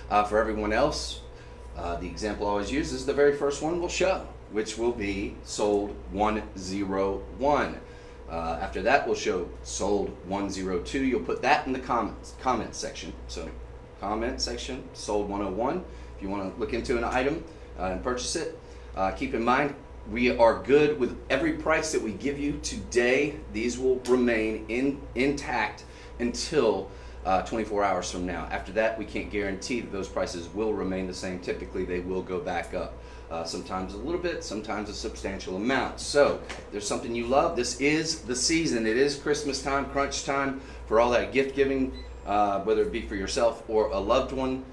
For everyone else, the example I always use is the very first one we'll show, which will be sold 101. After that, we'll show sold 102. You'll put that in the comment section. So comment section, sold 101. If you want to look into an item and purchase it, keep in mind, we are good with every price that we give you today. These will remain intact until 24 hours from now. After that, we can't guarantee that those prices will remain the same. Typically, they will go back up. Sometimes a little bit, sometimes a substantial amount. So, if there's something you love, this is the season. It is Christmas time, crunch time for all that gift giving, whether it be for yourself or a loved one.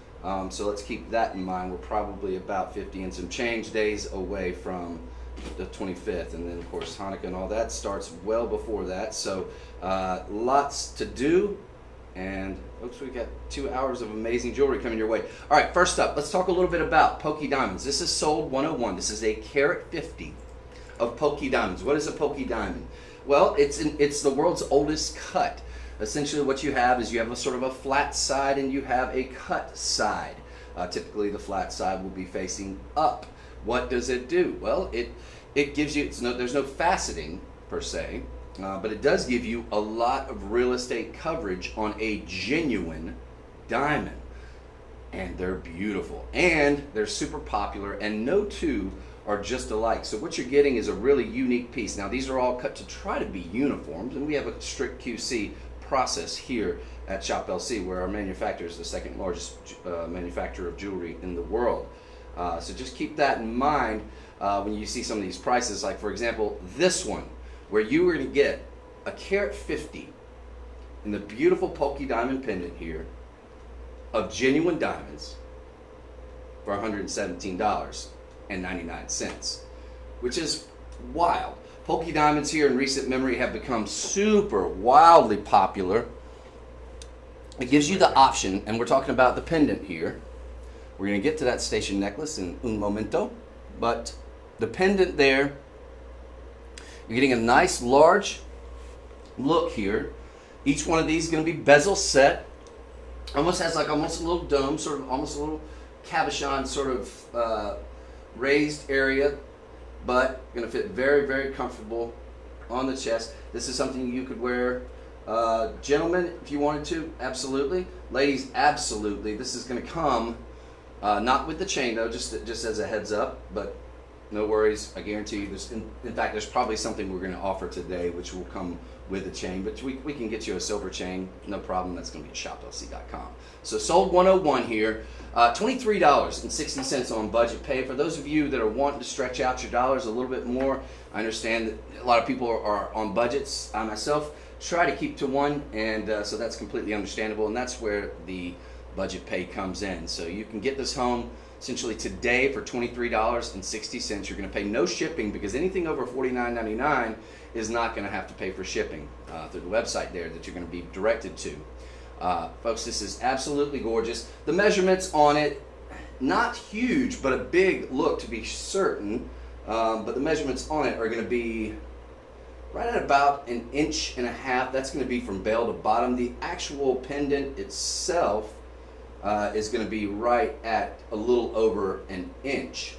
So let's keep that in mind. We're probably about 50 and some change days away from the 25th, and then of course Hanukkah and all that starts well before that. So lots to do, and folks, we got 2 hours of amazing jewelry coming your way. All right, first up, let's talk a little bit about Polki diamonds. This is sold 101. This is a carat 50 of Polki diamonds. What is a Polki diamond? Well, it's the world's oldest cut. Essentially what you have is you have a sort of a flat side and you have a cut side. Typically the flat side will be facing up. What does it do? Well, it gives you, there's no faceting per se, but it does give you a lot of real estate coverage on a genuine diamond. And they're beautiful. And they're super popular, and no two are just alike. So what you're getting is a really unique piece. Now these are all cut to try to be uniforms, and we have a strict QC process here at Shop LC, where our manufacturer is the second largest manufacturer of jewelry in the world. So just keep that in mind when you see some of these prices. Like for example, this one, where you were going to get a carat 50 in the beautiful Polki diamond pendant here of genuine diamonds for $117.99, which is wild. Polki diamonds here in recent memory have become super wildly popular. It gives you the option, and we're talking about the pendant here. We're going to get to that station necklace in un momento, but the pendant there, you're getting a nice large look here. Each one of these is going to be bezel set. Almost has like almost a little dome, sort of almost a little cabochon sort of raised area, but going to fit very, very comfortable on the chest. This is something you could wear, gentlemen, if you wanted to, absolutely. Ladies, absolutely. This is going to come, not with the chain though, just as a heads up, but no worries. I guarantee you this. In fact, there's probably something we're going to offer today which will come with the chain, but we can get you a silver chain, no problem. That's going to be at shoplc.com. So sold 101 here, $23.60 on budget pay. For those of you that are wanting to stretch out your dollars a little bit more, I understand that a lot of people are on budgets. I myself try to keep to one, and so that's completely understandable, and that's where the budget pay comes in. So you can get this home essentially today for $23.60. You're going to pay no shipping, because anything over $49.99 is not going to have to pay for shipping through the website there that you're going to be directed to. Folks, this is absolutely gorgeous. The measurements on it, not huge, but a big look to be certain. But the measurements on it are going to be right at about 1.5 inches. That's going to be from bell to bottom. The actual pendant itself is going to be right at a little over 1 inch.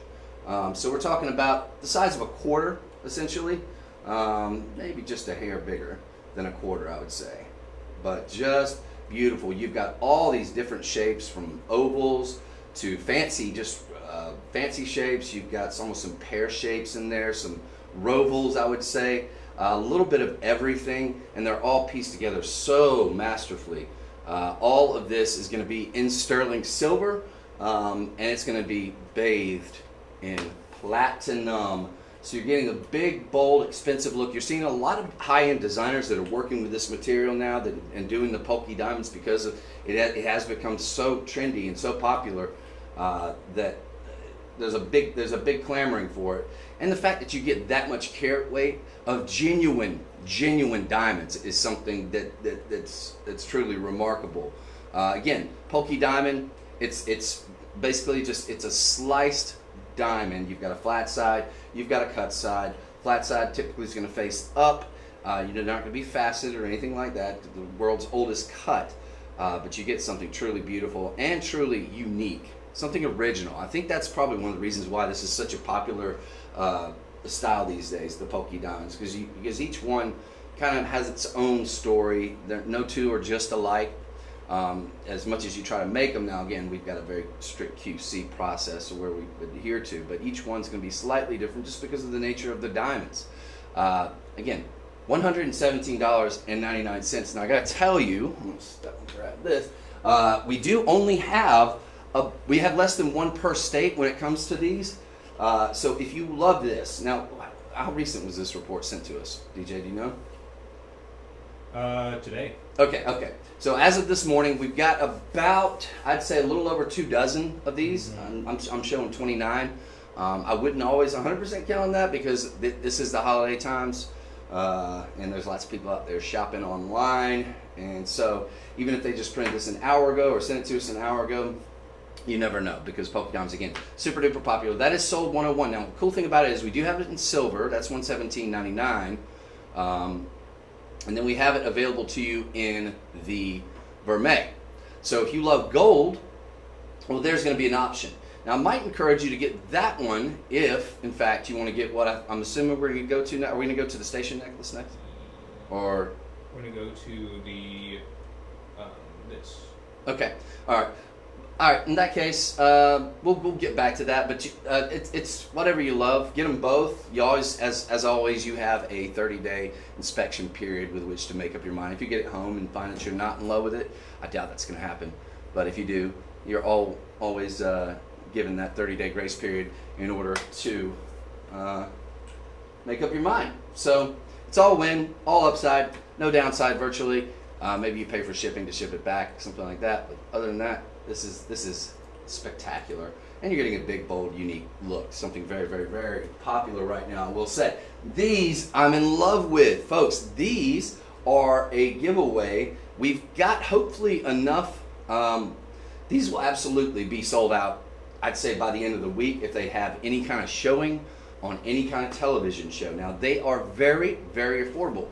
So we're talking about the size of a quarter, essentially. Maybe just a hair bigger than a quarter, I would say. But just beautiful. You've got all these different shapes, from ovals to fancy, fancy shapes. You've got almost some pear shapes in there, some rovals, I would say. A little bit of everything, and they're all pieced together so masterfully. All of this is going to be in sterling silver, and it's going to be bathed in platinum. So you're getting a big, bold, expensive look. You're seeing a lot of high-end designers that are working with this material now and doing the Polki diamonds, because of it has become so trendy and so popular that there's a big clamoring for it. And the fact that you get that much carat weight of genuine diamonds is something that's truly remarkable. Again, Polki diamond, it's basically it's a sliced diamond. You've got a flat side, you've got a cut side. Flat side typically is going to face up. You're not going to be faceted or anything like that. The world's oldest cut. but you get something truly beautiful and truly unique, something original. I think that's probably one of the reasons why this is such a popular style these days, the Polki diamonds, because each one kind of has its own story. No two are just alike. As much as you try to make them now, again, we've got a very strict QC process where we adhere to, but each one's going to be slightly different just because of the nature of the diamonds. Again, $117.99. Now I got to tell you, I'm going to step and grab this. We do only have we have less than one per state when it comes to these. So if you love this, now how recent was this report sent to us, DJ? Do you know? Today. Okay. So as of this morning, we've got about, I'd say, a little over 24 of these. I'm showing 29. I wouldn't always 100% count on that because this is the holiday times, and there's lots of people out there shopping online. And so even if they just printed this an hour ago or sent it to us an hour ago, you never know, because Polki diamonds, again, super duper popular. That is sold 101. Now, the cool thing about it is we do have it in silver. That's $117.99. And then we have it available to you in the vermeil. So if you love gold, well, there's going to be an option. Now, I might encourage you to get that one if, in fact, you want to get what I'm assuming we're going to go to now. Are we going to go to the station necklace next? Or we're going to go to the this. Okay. All right. In that case, we'll get back to that. But it's whatever you love. Get them both. You always, as always, you have a 30-day inspection period with which to make up your mind. If you get it home and find that you're not in love with it, I doubt that's going to happen. But if you do, you're always given that 30-day grace period in order to make up your mind. So it's all win, all upside, no downside virtually. Maybe you pay for shipping to ship it back, something like that. But other than that, this is spectacular, and you're getting a big, bold, unique look. Something very, very, very popular right now. I will say these I'm in love with, folks. These are a giveaway. We've got hopefully enough. These will absolutely be sold out, I'd say, by the end of the week if they have any kind of showing on any kind of television show. Now, they are very, very affordable.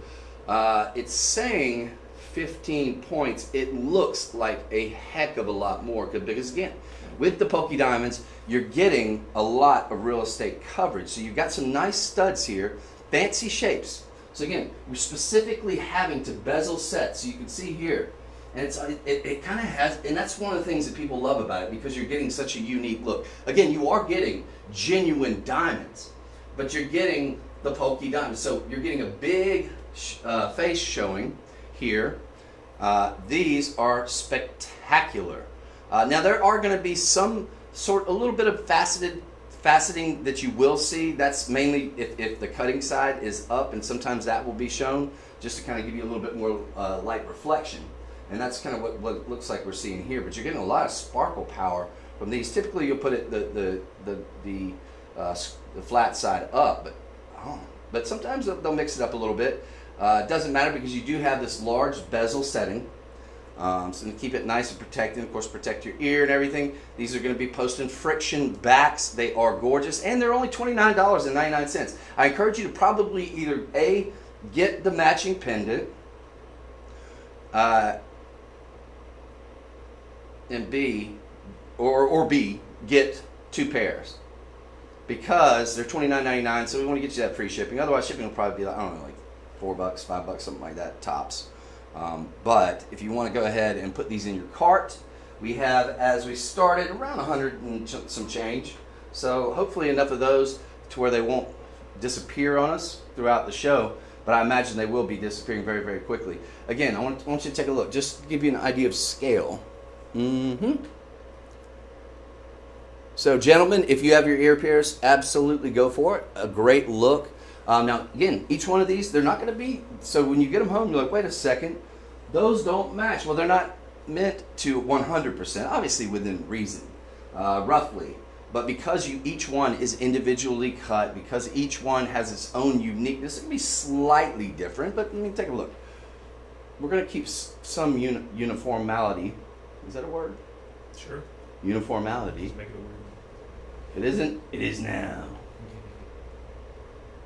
It's saying 15 points. It looks like a heck of a lot more because, again, with the Polki diamonds, you're getting a lot of real estate coverage. So you've got some nice studs here, fancy shapes. So again, we're specifically having to bezel set, so you can see here. And it kind of has, and that's one of the things that people love about it because you're getting such a unique look. Again, you are getting genuine diamonds, but you're getting the Polki diamonds. So you're getting a big face showing here. These are spectacular. Now there are going to be a little bit of faceting that you will see. That's mainly if the cutting side is up, and sometimes that will be shown just to kind of give you a little bit more light reflection. And that's kind of what it looks like we're seeing here. But you're getting a lot of sparkle power from these. Typically, you'll put it the flat side up, but sometimes they'll mix it up a little bit. It doesn't matter because you do have this large bezel setting. So to keep it nice and protected, of course, protect your ear and everything. These are going to be post and friction backs. They are gorgeous, and they're only $29.99. I encourage you to probably either A, get the matching pendant, and B, or B, get 2 pairs because they're $29.99. So we want to get you that free shipping. Otherwise, shipping will probably be like, I don't know, like $4, $5, something like that tops. But if you want to go ahead and put these in your cart, we have, as we started, around 100 and some change. So hopefully enough of those to where they won't disappear on us throughout the show. But I imagine they will be disappearing very, very quickly. Again, I want you to take a look, just to give you an idea of scale. So, gentlemen, if you have your ear pierced, absolutely go for it. A great look. Now, again, each one of these, they're not going to be, so when you get them home, you're like, wait a second, those don't match. Well, they're not meant to 100%, obviously within reason, roughly. But because each one is individually cut, because each one has its own uniqueness, it can be slightly different, but take a look. We're going to keep some uniformity. Is that a word? Sure. Uniformity. Just make it a word. It isn't? It is now.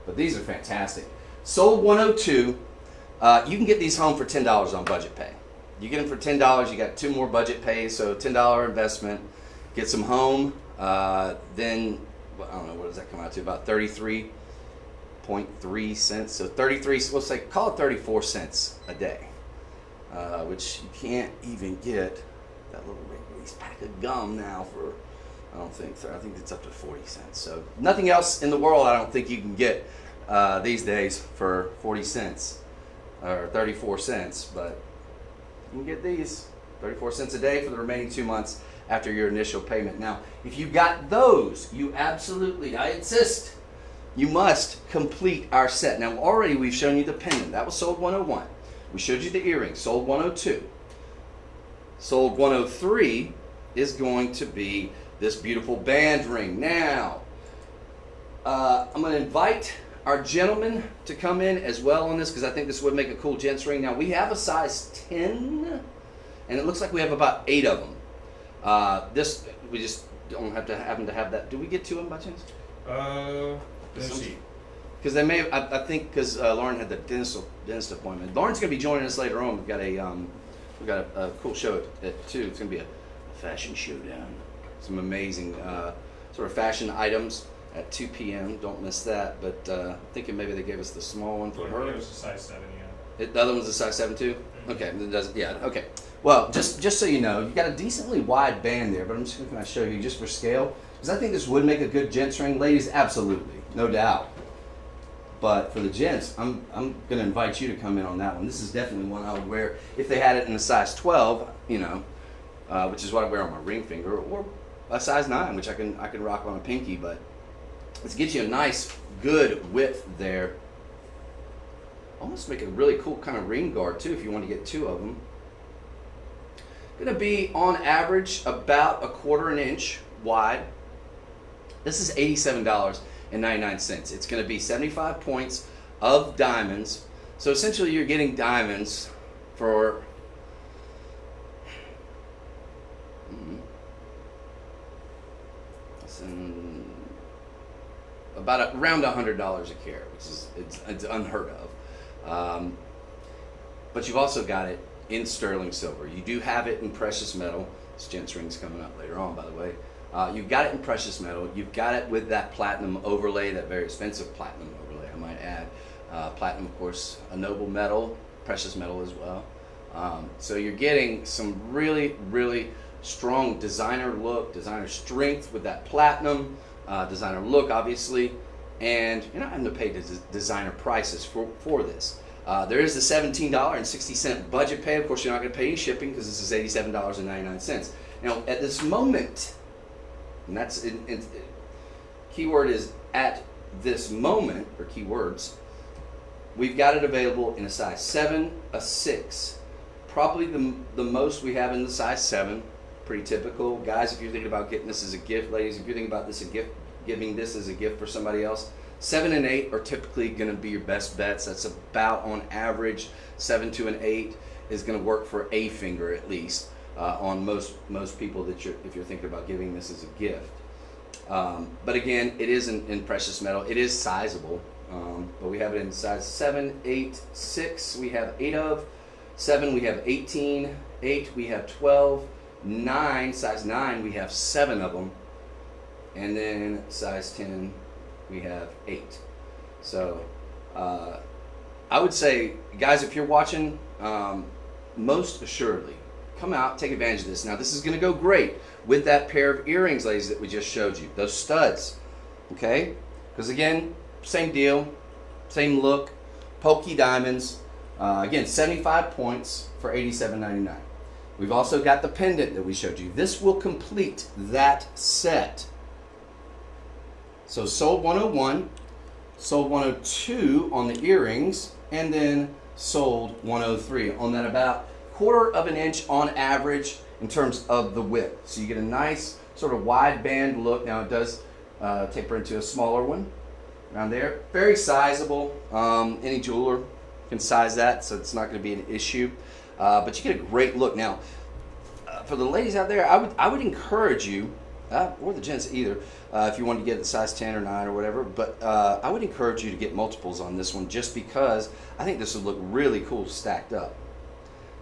But these are fantastic. Sold 102. You can get these home for $10 on budget pay. You get them for $10. You got 2 more budget pays, so $10 investment. Get some home. Then well, I don't know, what does that come out to? About 33.3 cents. So 33. Let's say call it 34 cents a day, which you can't even get that little release pack of gum now for. I don't think so. I think it's up to 40 cents. So nothing else in the world I don't think you can get these days for 40 cents or 34 cents, but you can get these 34 cents a day for the remaining 2 months after your initial payment. Now, if you got those, you absolutely, I insist, you must complete our set. Now, already we've shown you the pendant. That was sold 101. We showed you the earrings, sold 102. Sold 103 is going to be this beautiful band ring. Now, I'm going to invite our gentlemen to come in as well on this because I think this would make a cool gents ring. Now, we have a size 10, and it looks like we have about 8 of them. This, we just don't have to happen to have that. Do we get 2 of them by chance? Let's see. Because they may, I think, because Lauren had the dentist appointment. Lauren's going to be joining us later on. We've got a cool show at 2. It's going to be a fashion showdown. Some amazing sort of fashion items at 2 p.m. Don't miss that. But thinking maybe they gave us the small one for her. It was a size 7, yeah. The other one's a size 7 too? Mm-hmm. Okay, it does, yeah, okay. Well, just so you know, you got a decently wide band there, but I'm just going to show you just for scale. Because I think this would make a good gents ring. Ladies, absolutely, no doubt. But for the gents, I'm going to invite you to come in on that one. This is definitely one I would wear if they had it in a size 12, you know, which is what I wear on my ring finger, or a size 9, which I can rock on a pinky. But let's get you a nice, good width there. Almost make a really cool kind of ring guard too if you want to get 2 of them. Going to be on average about a 1/4 inch wide. This is $87.99. It's going to be 75 points of diamonds. So essentially you're getting diamonds for about around $100 a carat, which is it's unheard of. But you've also got it in sterling silver. You do have it in precious metal. This gents ring's coming up later on, by the way. You've got it in precious metal. You've got it with that platinum overlay, that very expensive platinum overlay, I might add. Platinum, of course, a noble metal, precious metal as well. So you're getting some really, really strong designer look, designer strength with that platinum, designer look, obviously. And you're not having to pay designer prices for this. There is the $17.60 budget pay. Of course, you're not going to pay any shipping because this is $87.99. Now, at this moment, and that's keyword is at this moment, or keywords, we've got it available in a size 7, a 6. Probably the most we have in the size 7. Pretty typical. Guys, if you're thinking about getting this as a gift, ladies, if you're thinking about this as a gift, giving this as a gift for somebody else, 7 and 8 are typically going to be your best bets. That's about on average 7 to an 8 is going to work for a finger at least on most people that if you're thinking about giving this as a gift. But again, it is in precious metal. It is sizable, but we have it in size 7, 8, 6. We have 8 of 7. We have 18, 8. We have 12, 9. Size 9. We have 7 of them, and then size 10. We have 8. So I would say, guys, if you're watching, most assuredly, come out, take advantage of this. Now, this is going to go great with that pair of earrings, ladies, that we just showed you. Those studs, okay? Because, again, same deal, same look, Polki diamonds. Again, 75 points for $87.99. We've also got the pendant that we showed you. This will complete that set. So sold 101, sold 102 on the earrings, and then sold 103 on that about 1/4 inch on average in terms of the width. So you get a nice sort of wide band look. Now it does taper into a smaller one around there. Very sizable. Any jeweler can size that, so it's not going to be an issue. But you get a great look. Now, for the ladies out there, I would encourage you, or the gents either, if you want to get the size 10 or 9 or whatever, but I would encourage you to get multiples on this one just because I think this would look really cool stacked up.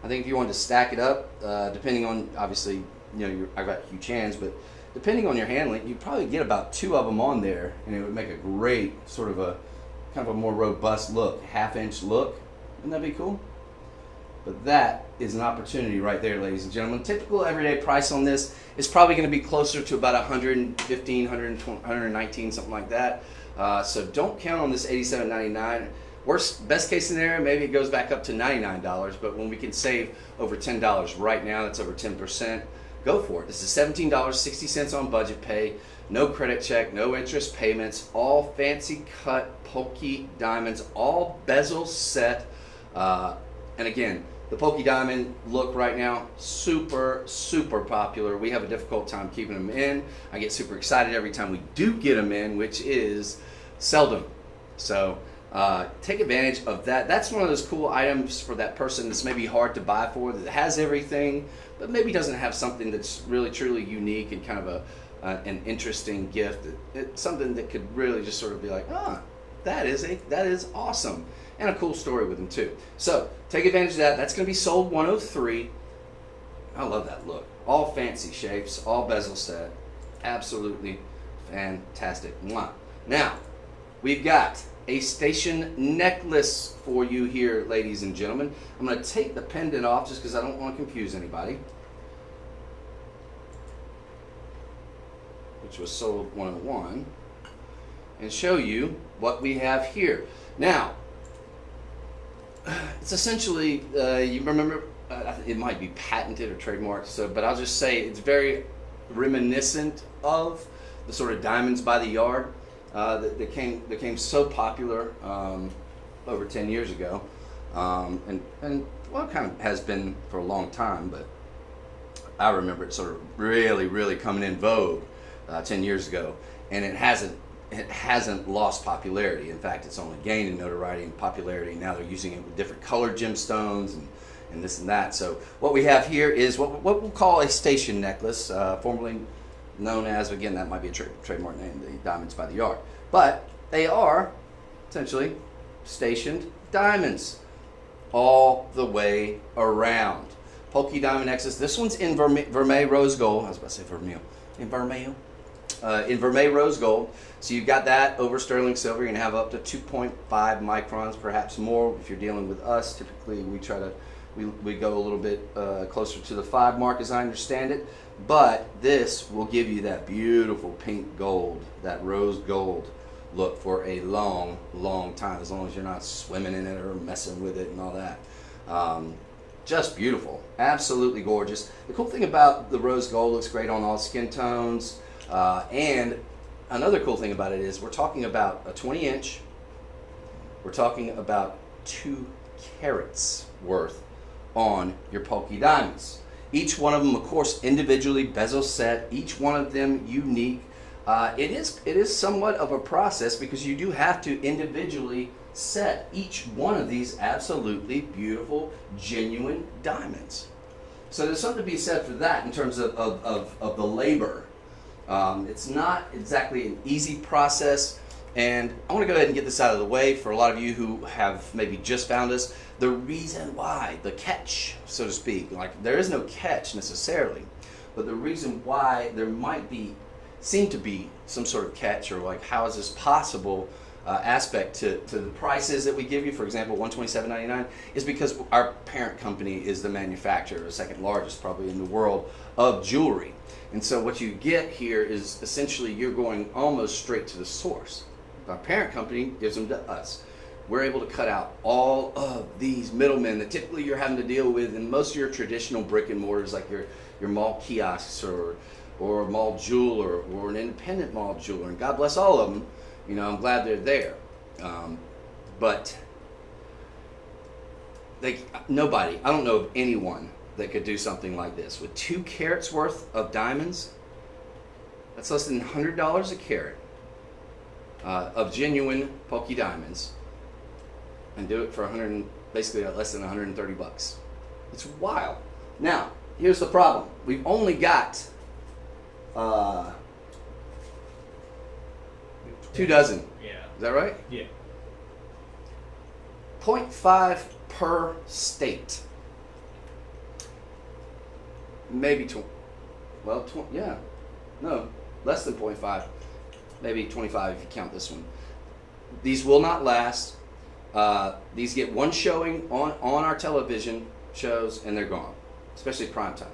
I think if you wanted to stack it up, depending on, obviously, I've got huge hands, but depending on your handling, you'd probably get about 2 of them on there, and it would make a great sort of a kind of a more robust look, half-inch look. Wouldn't that be cool? But that is an opportunity right there, ladies and gentlemen. Typical everyday price on this is probably going to be closer to about 115, 120, 119, something like that. So don't count on this $87.99. Best case scenario, maybe it goes back up to $99, but when we can save over $10 right now, that's over 10%, go for it. This is $17.60 on budget pay, no credit check, no interest payments, all fancy cut Polki diamonds, all bezel set. And again, the Polki diamond look right now, super, super popular. We have a difficult time keeping them in. I get super excited every time we do get them in, which is seldom. So take advantage of that. That's one of those cool items for that person that's maybe hard to buy for, that has everything, but maybe doesn't have something that's really, truly unique and kind of an interesting gift. It's something that could really just sort of be like, that is awesome. And a cool story with them too. So take advantage of that. That's going to be sold 103. I love that look. All fancy shapes, all bezel set. Absolutely fantastic. Mwah. Now, we've got a station necklace for you here, ladies and gentlemen. I'm going to take the pendant off just because I don't want to confuse anybody. Which was sold 101. And show you what we have here. Now, it's essentially, you remember, it might be patented or trademarked, but I'll just say it's very reminiscent of the sort of diamonds by the yard that became so popular over 10 years ago, and well, it kind of has been for a long time, but I remember it sort of really coming in vogue 10 years ago, and it hasn't lost popularity. In fact, it's only gained in notoriety and popularity. Now they're using it with different colored gemstones and this and that. So what we have here is what we'll call a station necklace, formerly known as, again, that might be a trademark name, the diamonds by the yard. But they are essentially stationed diamonds all the way around. Polki diamond necklace. This one's in vermeil rose gold. I was about to say vermeil. In vermeil. In vermeil rose gold. So you've got that over sterling silver. You're going to have up to 2.5 microns, perhaps more. If you're dealing with us, typically we go a little bit closer to the 5 mark, as I understand it. But this will give you that beautiful pink gold, that rose gold look for a long time, as long as you're not swimming in it or messing with it and all that. Just beautiful. Absolutely gorgeous. The cool thing about the rose gold, looks great on all skin tones. And another cool thing about it is we're talking about a 20-inch. We're talking about 2 carats worth on your Polki diamonds. Each one of them, of course, individually bezel set. Each one of them unique. It is somewhat of a process because you do have to individually set each one of these absolutely beautiful, genuine diamonds. So there's something to be said for that in terms of the labor. It's not exactly an easy process, and I want to go ahead and get this out of the way for a lot of you who have maybe just found us. The reason why, the catch, so to speak, like there is no catch necessarily, but the reason why there might seem to be some sort of catch, or like how is this possible aspect to the prices that we give you, for example, $127.99, is because our parent company is the manufacturer, the second largest probably in the world of jewelry. And so what you get here is essentially you're going almost straight to the source. Our parent company gives them to us. We're able to cut out all of these middlemen that typically you're having to deal with in most of your traditional brick and mortars, like your mall kiosks or a mall jeweler or an independent mall jeweler. And God bless all of them. You know, I'm glad they're there. But nobody, I don't know of anyone that could do something like this. With 2 carats worth of diamonds, that's less than $100 a carat of genuine Polki diamonds, and do it for basically less than 130 bucks. It's wild. Now, here's the problem. We've only got 2 dozen. Yeah. Is that right? Yeah. 0.5 per state. maybe yeah, no, less than 0.5, maybe 25 if you count this one. These will not last. These get one showing on our television shows and they're gone, especially prime time.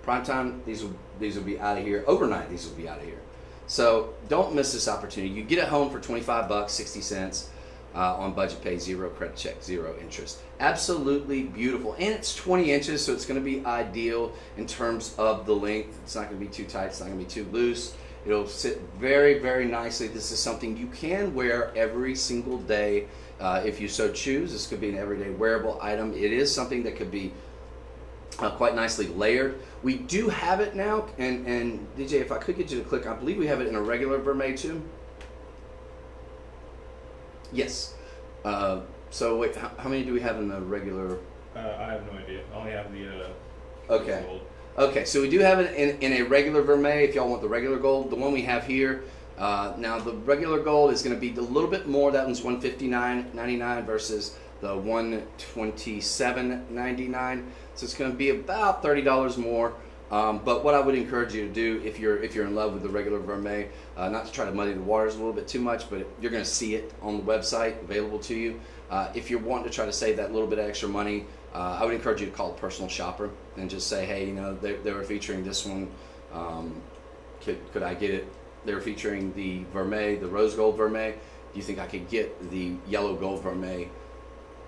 Prime time, these will be out of here. Overnight, these will be out of here. So don't miss this opportunity. You get it home for $25, 60 cents on budget pay, 0 credit check, 0 interest. Absolutely beautiful. And it's 20 inches, so it's going to be ideal in terms of the length. It's not going to be too tight. It's not going to be too loose. It'll sit very, very nicely. This is something you can wear every single day if you so choose. This could be an everyday wearable item. It is something that could be quite nicely layered. We do have it now, and DJ, if I could get you to click, I believe we have it in a regular vermeil too. Yes. So wait, how many do we have in the regular? I have no idea. I only have the Okay. gold. Okay, so we do have it in a regular vermeil if y'all want the regular gold. The one we have here, now the regular gold is going to be a little bit more. That one's $159.99 versus the $127.99. So it's going to be about $30 more. But what I would encourage you to do if you're in love with the regular vermeil, not to try to muddy the waters a little bit too much, but you're going to see it on the website available to you. If you're wanting to try to save that little bit of extra money, I would encourage you to call a personal shopper and just say, hey, they were featuring this one. Could I get it? They were featuring the vermeil, the rose gold vermeil. Do you think I could get the yellow gold vermeil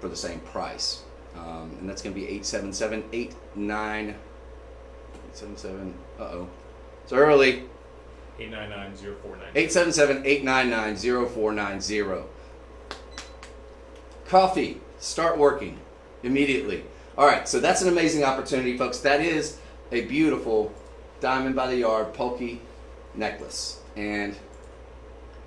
for the same price? And that's going to be 877-89. 877. It's early. 899-0490. 877-899-0490. Coffee. Start working immediately. All right, so that's an amazing opportunity, folks. That is a beautiful diamond by the yard Polki necklace and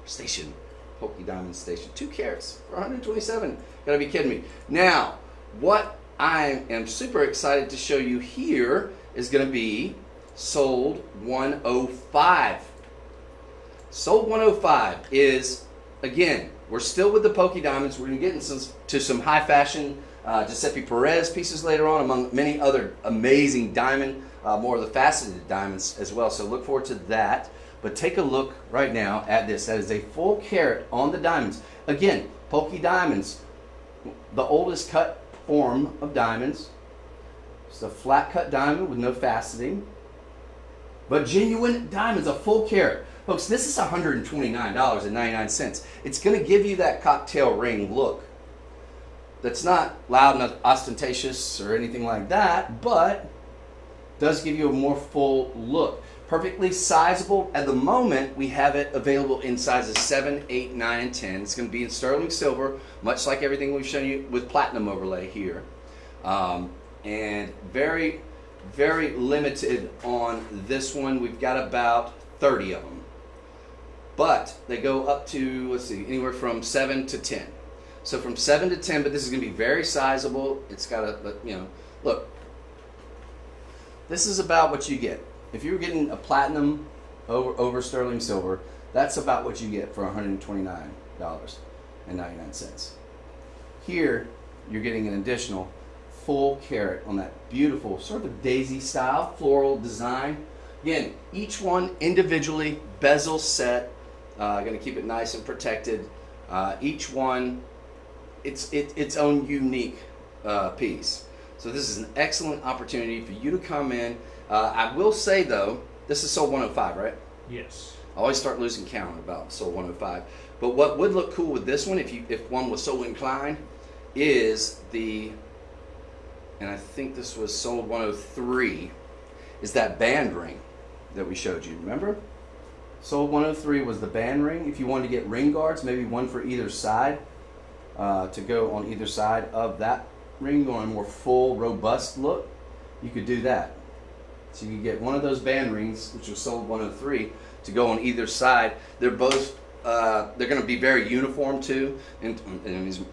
station. Polki diamond station. 2 carats for $127. Gotta be kidding me. Now, what I am super excited to show you here is going to be Sold 105. Sold 105 is, again, we're still with the Polki diamonds. We're going to get into some high fashion Giuseppe Perez pieces later on, among many other amazing diamond, more of the faceted diamonds as well. So look forward to that. But take a look right now at this. That is a full carat on the diamonds. Again, Polki diamonds, the oldest cut form of diamonds. It's a flat cut diamond with no faceting, but genuine diamonds, a full carat. Folks, this is $129.99. It's going to give you that cocktail ring look. That's not loud and ostentatious or anything like that, but does give you a more full look. Perfectly sizable. At the moment, we have it available in sizes 7, 8, 9, and 10. It's going to be in sterling silver, much like everything we've shown you with platinum overlay here. And very, very limited on this one. We've got about 30 of them. But they go up to, let's see, anywhere from 7 to 10. So from 7 to 10, but this is going to be very sizable. It's got a, look, this is about what you get. If you're getting a platinum over sterling silver, that's about what you get for $129.99. Here, you're getting an additional full carat on that beautiful sort of daisy style floral design. Again, each one individually bezel set. Going to keep it nice and protected. Each one, its own unique piece. So this is an excellent opportunity for you to come in. I will say though, this is sold 105, right? Yes. I always start losing count about sold 105. But what would look cool with this one, if one was so inclined, is and I think this was sold 103, is that band ring that we showed you. Remember? Sold 103 was the band ring. If you wanted to get ring guards, maybe one for either side, to go on either side of that ring, on a more full, robust look, you could do that. So you could get one of those band rings, which was sold 103, to go on either side. They're both, they're going to be very uniform too, and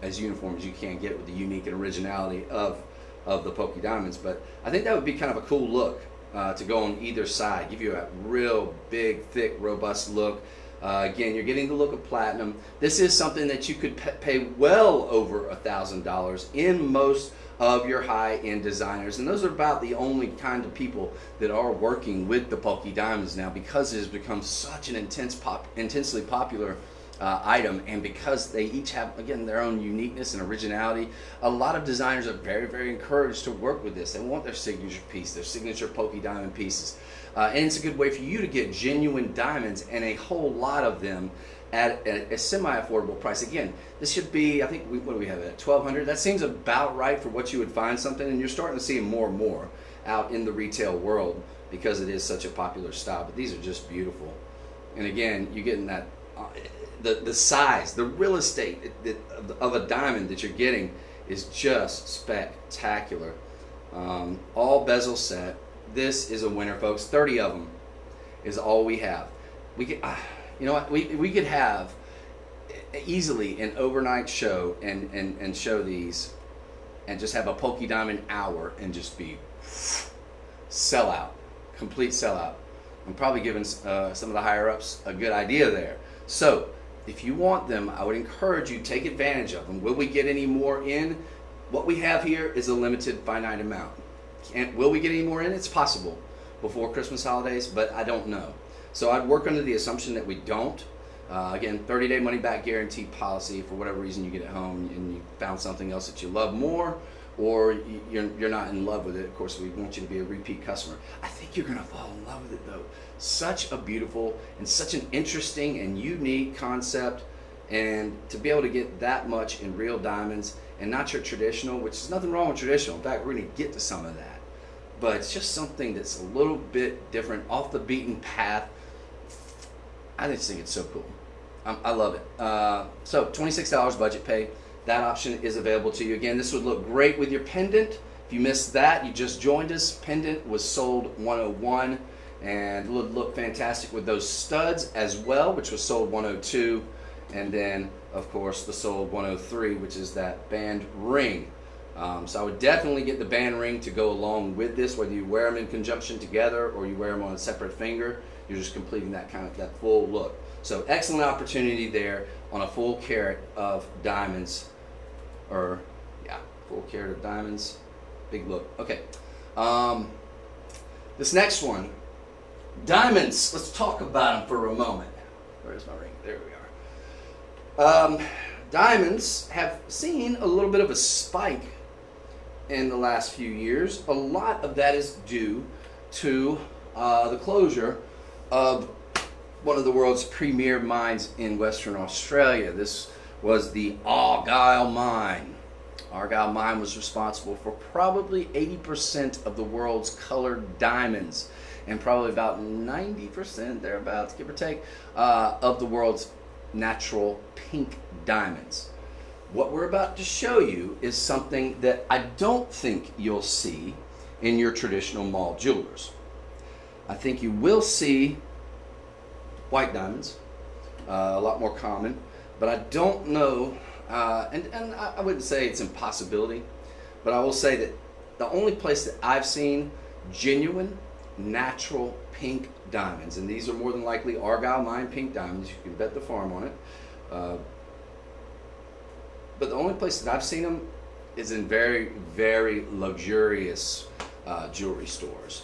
as uniform as you can get with the unique and originality of the Polki diamonds. But I think that would be kind of a cool look to go on either side, give you a real big, thick, robust look. Again, you're getting the look of platinum. This is something that you could pay well over $1,000 in most of your high-end designers, and those are about the only kind of people that are working with the Polki diamonds now, because it has become such an intensely popular item, and because they each have, again, their own uniqueness and originality. A lot of designers are very, very encouraged to work with this. They want their signature piece, their signature Polki diamond pieces, and it's a good way for you to get genuine diamonds, and a whole lot of them at a semi-affordable price. Again, this should be, I think, what do we have at $1,200? That seems about right for what you would find something, and you're starting to see more and more out in the retail world because it is such a popular style. But these are just beautiful, and again, you're getting that the size, the real estate of a diamond that you're getting is just spectacular. All bezel set. This is a winner, folks. 30 of them is all we have. We could, you know what? We could have easily an overnight show and show these, and just have a Polki diamond hour and just be sellout, complete sellout. I'm probably giving some of the higher ups a good idea there. So if you want them, I would encourage you to take advantage of them. Will we get any more in? What we have here is a limited, finite amount. Will we get any more in? It's possible before Christmas holidays, but I don't know. So I'd work under the assumption that we don't. Again, 30-day money-back guarantee policy. For whatever reason you get it home and you found something else that you love more, or you're not in love with it, of course we want you to be a repeat customer. I think you're going to fall in love with it though. Such a beautiful and such an interesting and unique concept, and to be able to get that much in real diamonds and not your traditional, which is nothing wrong with traditional. In fact, we're going to get to some of that. But it's just something that's a little bit different, off the beaten path. I just think it's so cool. I love it. So $26 budget pay. That option is available to you. Again, this would look great with your pendant. If you missed that, you just joined us. Pendant was sold 101 and would look fantastic with those studs as well, which was sold 102. And then, of course, the sold 103, which is that band ring. So I would definitely get the band ring to go along with this, whether you wear them in conjunction together or you wear them on a separate finger. You're just completing that that full look. So excellent opportunity there on a full carat of diamonds, or yeah, full carat of diamonds. Big look. Okay. This next one, diamonds. Let's talk about them for a moment. Where's my ring? There we are. Diamonds have seen a little bit of a spike in the last few years. A lot of that is due to the closure of one of the world's premier mines in Western Australia. This was the Argyle mine. Argyle mine was responsible for probably 80% of the world's colored diamonds, and probably about 90%, thereabouts, give or take, of the world's natural pink diamonds. What we're about to show you is something that I don't think you'll see in your traditional mall jewelers. I think you will see white diamonds, a lot more common, but I don't know, and I wouldn't say it's an impossibility, but I will say that the only place that I've seen genuine, natural pink diamonds, and these are more than likely Argyle mine pink diamonds, you can bet the farm on it, but the only place that I've seen them is in very, very luxurious jewelry stores.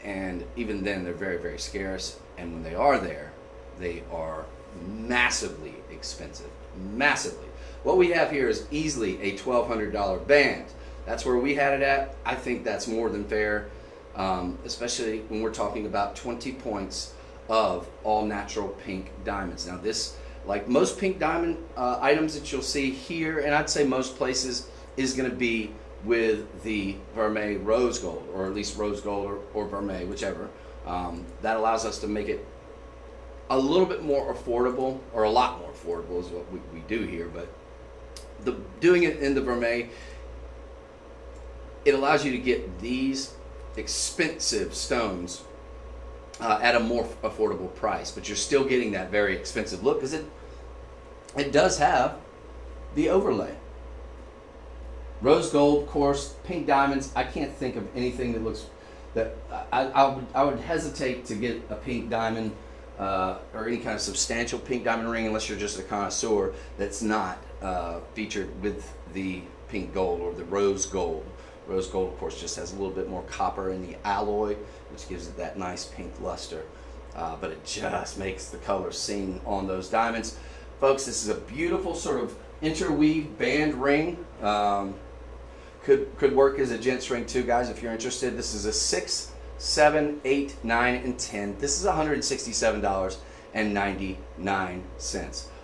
And even then, they're very, very scarce. And when they are there, they are massively expensive. Massively. What we have here is easily a $1,200 band. That's where we had it at. I think that's more than fair, especially when we're talking about 20 points of all natural pink diamonds. Now this, like most pink diamond items that you'll see here, and I'd say most places, is going to be with the vermeil rose gold, or at least rose gold or vermeil, whichever. That allows us to make it a little bit more affordable, or a lot more affordable is what we do here, but doing it in the vermeil, it allows you to get these expensive stones at a more affordable price, but you're still getting that very expensive look, because it does have the overlay. Rose gold, of course, pink diamonds. I can't think of anything that looks that I would hesitate to get a pink diamond or any kind of substantial pink diamond ring, unless you're just a connoisseur, that's not featured with the pink gold or the rose gold. Rose gold, of course, just has a little bit more copper in the alloy, which gives it that nice pink luster. But it just makes the color sing on those diamonds. Folks, this is a beautiful sort of interweave band ring. Could work as a gents ring too, guys, if you're interested. This is a 6, 7, 8, 9, and 10. This is $167.99.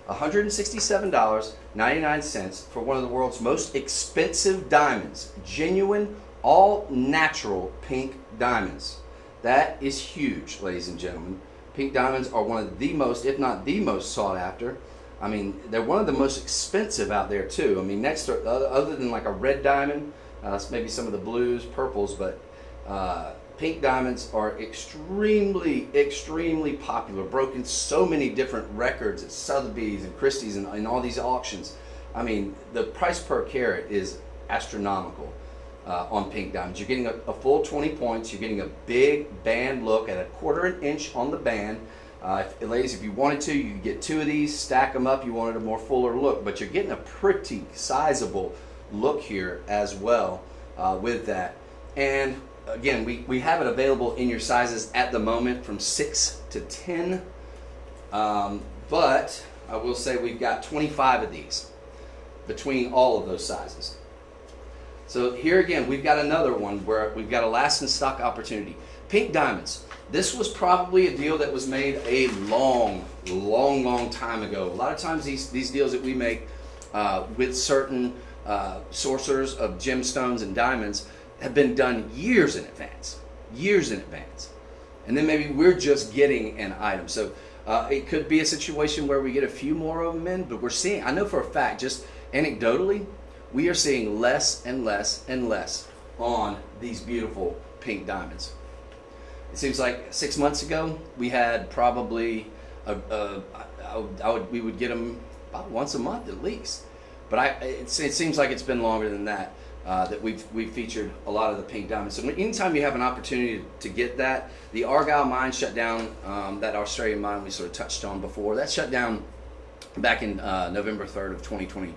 $167.99 for one of the world's most expensive diamonds. Genuine, all natural pink diamonds. That is huge, ladies and gentlemen. Pink diamonds are one of the most, if not the most sought after. I mean, they're one of the most expensive out there too. I mean, next to, other than like a red diamond, maybe some of the blues, purples, but pink diamonds are extremely, extremely popular. Broken so many different records at Sotheby's and Christie's and all these auctions. I mean, the price per carat is astronomical on pink diamonds. You're getting a full 20 points. You're getting a big band look at 1/4 inch on the band. Ladies, if you wanted to, you could get 2 of these, stack them up. You wanted a more fuller look, but you're getting a pretty sizable look here as well with that. And again, we have it available in your sizes at the moment from 6 to 10, but I will say we've got 25 of these between all of those sizes. So here again, we've got another one where we've got a last in stock opportunity. Pink diamonds. This was probably a deal that was made a long time ago. A lot of times these deals that we make with certain sourcers of gemstones and diamonds have been done years in advance. And then maybe we're just getting an item. So it could be a situation where we get a few more of them in, but we're seeing, I know for a fact, just anecdotally, we are seeing less and less and less on these beautiful pink diamonds. It seems like 6 months ago, we had probably, we would get them about once a month at least. But it seems like it's been longer than that, that we've featured a lot of the pink diamonds. So anytime you have an opportunity to get that, the Argyle mine shut down, that Australian mine we sort of touched on before, that shut down back in November 3rd of 2020.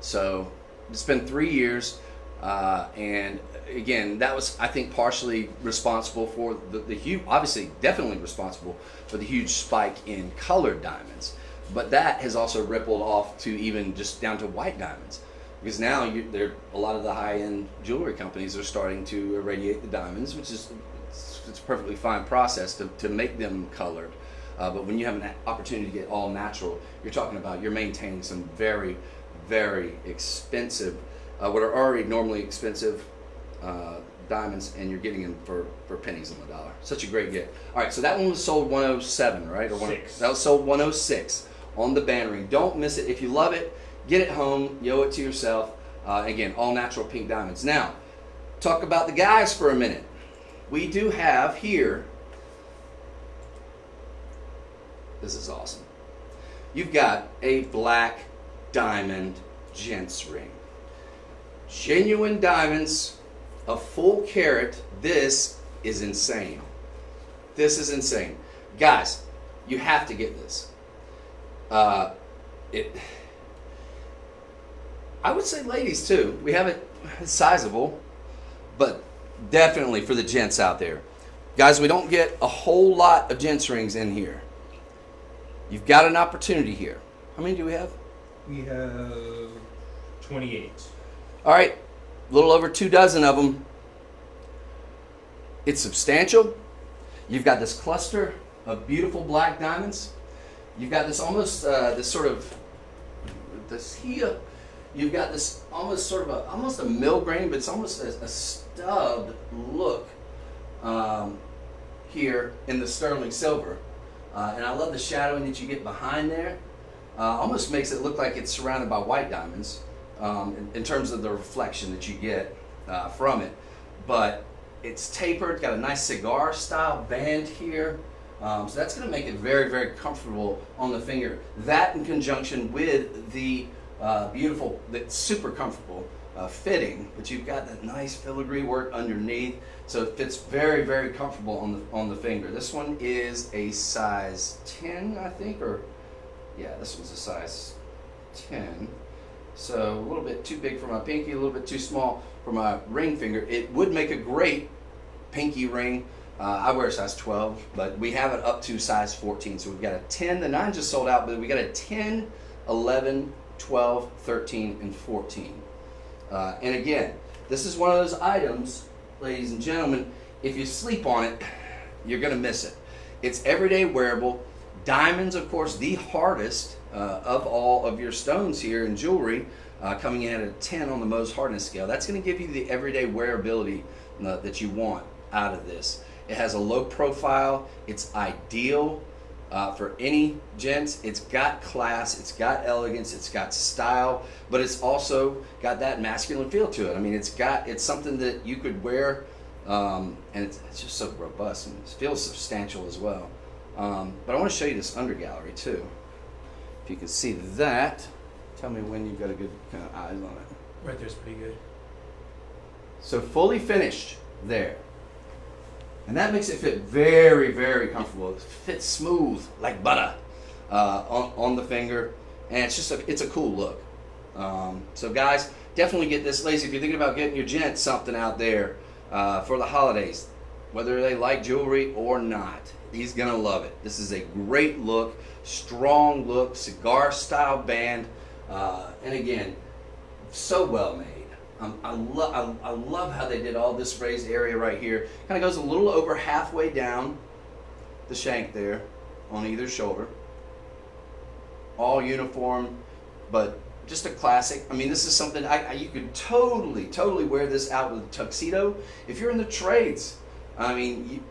So it's been 3 years, and again, that was, I think, partially responsible for the huge, obviously definitely responsible for the huge spike in colored diamonds. But that has also rippled off to even just down to white diamonds, because now a lot of the high-end jewelry companies are starting to irradiate the diamonds, which is it's a perfectly fine process to make them colored. But when you have an opportunity to get all natural, you're talking about you're maintaining some very, very expensive, what are already normally expensive diamonds, and you're getting them for pennies on the dollar. Such a great get. All right, so that one was sold 107, right? That was sold 106 on the band ring. Don't miss it. If you love it, get it home, you owe it to yourself. Again, all natural pink diamonds. Now, talk about the guys for a minute. We do have here, this is awesome. You've got a black diamond gents ring. Genuine diamonds, a full carat. This is insane. This is insane. Guys, you have to get this. I would say ladies too. We have it sizable, but definitely for the gents out there. Guys, we don't get a whole lot of gents rings in here. You've got an opportunity here. How many do we have? We have 28. All right, a little over 24 of them. It's substantial. You've got this cluster of beautiful black diamonds. You've got this almost this here. You've got this almost a mill grain, but it's almost a stubbed look here in the sterling silver. And I love the shadowing that you get behind there. Almost makes it look like it's surrounded by white diamonds in terms of the reflection that you get from it. But it's tapered, got a nice cigar style band here. So that's going to make it very, very comfortable on the finger. That in conjunction with the beautiful, that's super comfortable fitting, but you've got that nice filigree work underneath, so it fits very, very comfortable on the finger. This one is a size 10, I think, or yeah, this one's a size 10. So a little bit too big for my pinky, a little bit too small for my ring finger. It would make a great pinky ring. I wear a size 12, but we have it up to size 14. So we've got a 10, the 9 just sold out, but we got a 10, 11, 12, 13, and 14. And again, this is one of those items, ladies and gentlemen, if you sleep on it, you're going to miss it. It's everyday wearable. Diamonds, of course, the hardest of all of your stones here in jewelry, coming in at a 10 on the Mohs hardness scale. That's going to give you the everyday wearability that you want out of this. It has a low profile. It's ideal for any gents. It's got class, it's got elegance, it's got style, but it's also got that masculine feel to it. I mean, it's something that you could wear, and it's just so robust and it feels substantial as well. But I want to show you this under gallery too. If you can see that, tell me when you've got a good kind of eyes on it. Right there's pretty good. So fully finished there. And that makes it fit very, very comfortable. It fits smooth like butter on the finger, and it's a cool look. So guys, definitely get this. Ladies, if you're thinking about getting your gent something out there for the holidays, whether they like jewelry or not, he's gonna love it. This is a great look, strong look, cigar style band, and again, so well made. I love how they did all this raised area right here. Kind of goes a little over halfway down the shank there on either shoulder. All uniform, but just a classic. I mean, this is something you could totally wear this out with a tuxedo. If you're in the trades, I mean,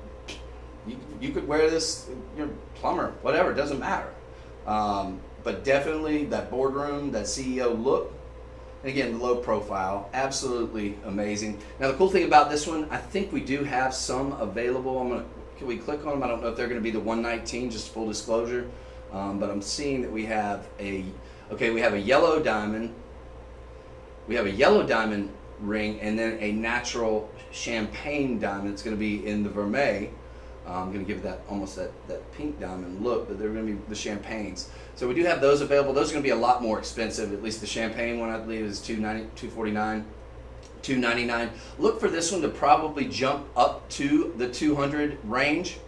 you could wear this, you're a plumber, whatever, it doesn't matter. But definitely that boardroom, that CEO look. And again, the low profile, absolutely amazing. Now the cool thing about this one, I think we do have some available. Can we click on them? I don't know if they're going to be the 119, just full disclosure. But I'm seeing that we have we have a yellow diamond. We have a yellow diamond ring, and then a natural champagne diamond. It's going to be in the vermeil. I'm going to give that almost that pink diamond look, but they're going to be the champagnes. So we do have those available. Those are going to be a lot more expensive. At least the champagne one, I believe, is $249, $299. Look for this one to probably jump up to the 200 range.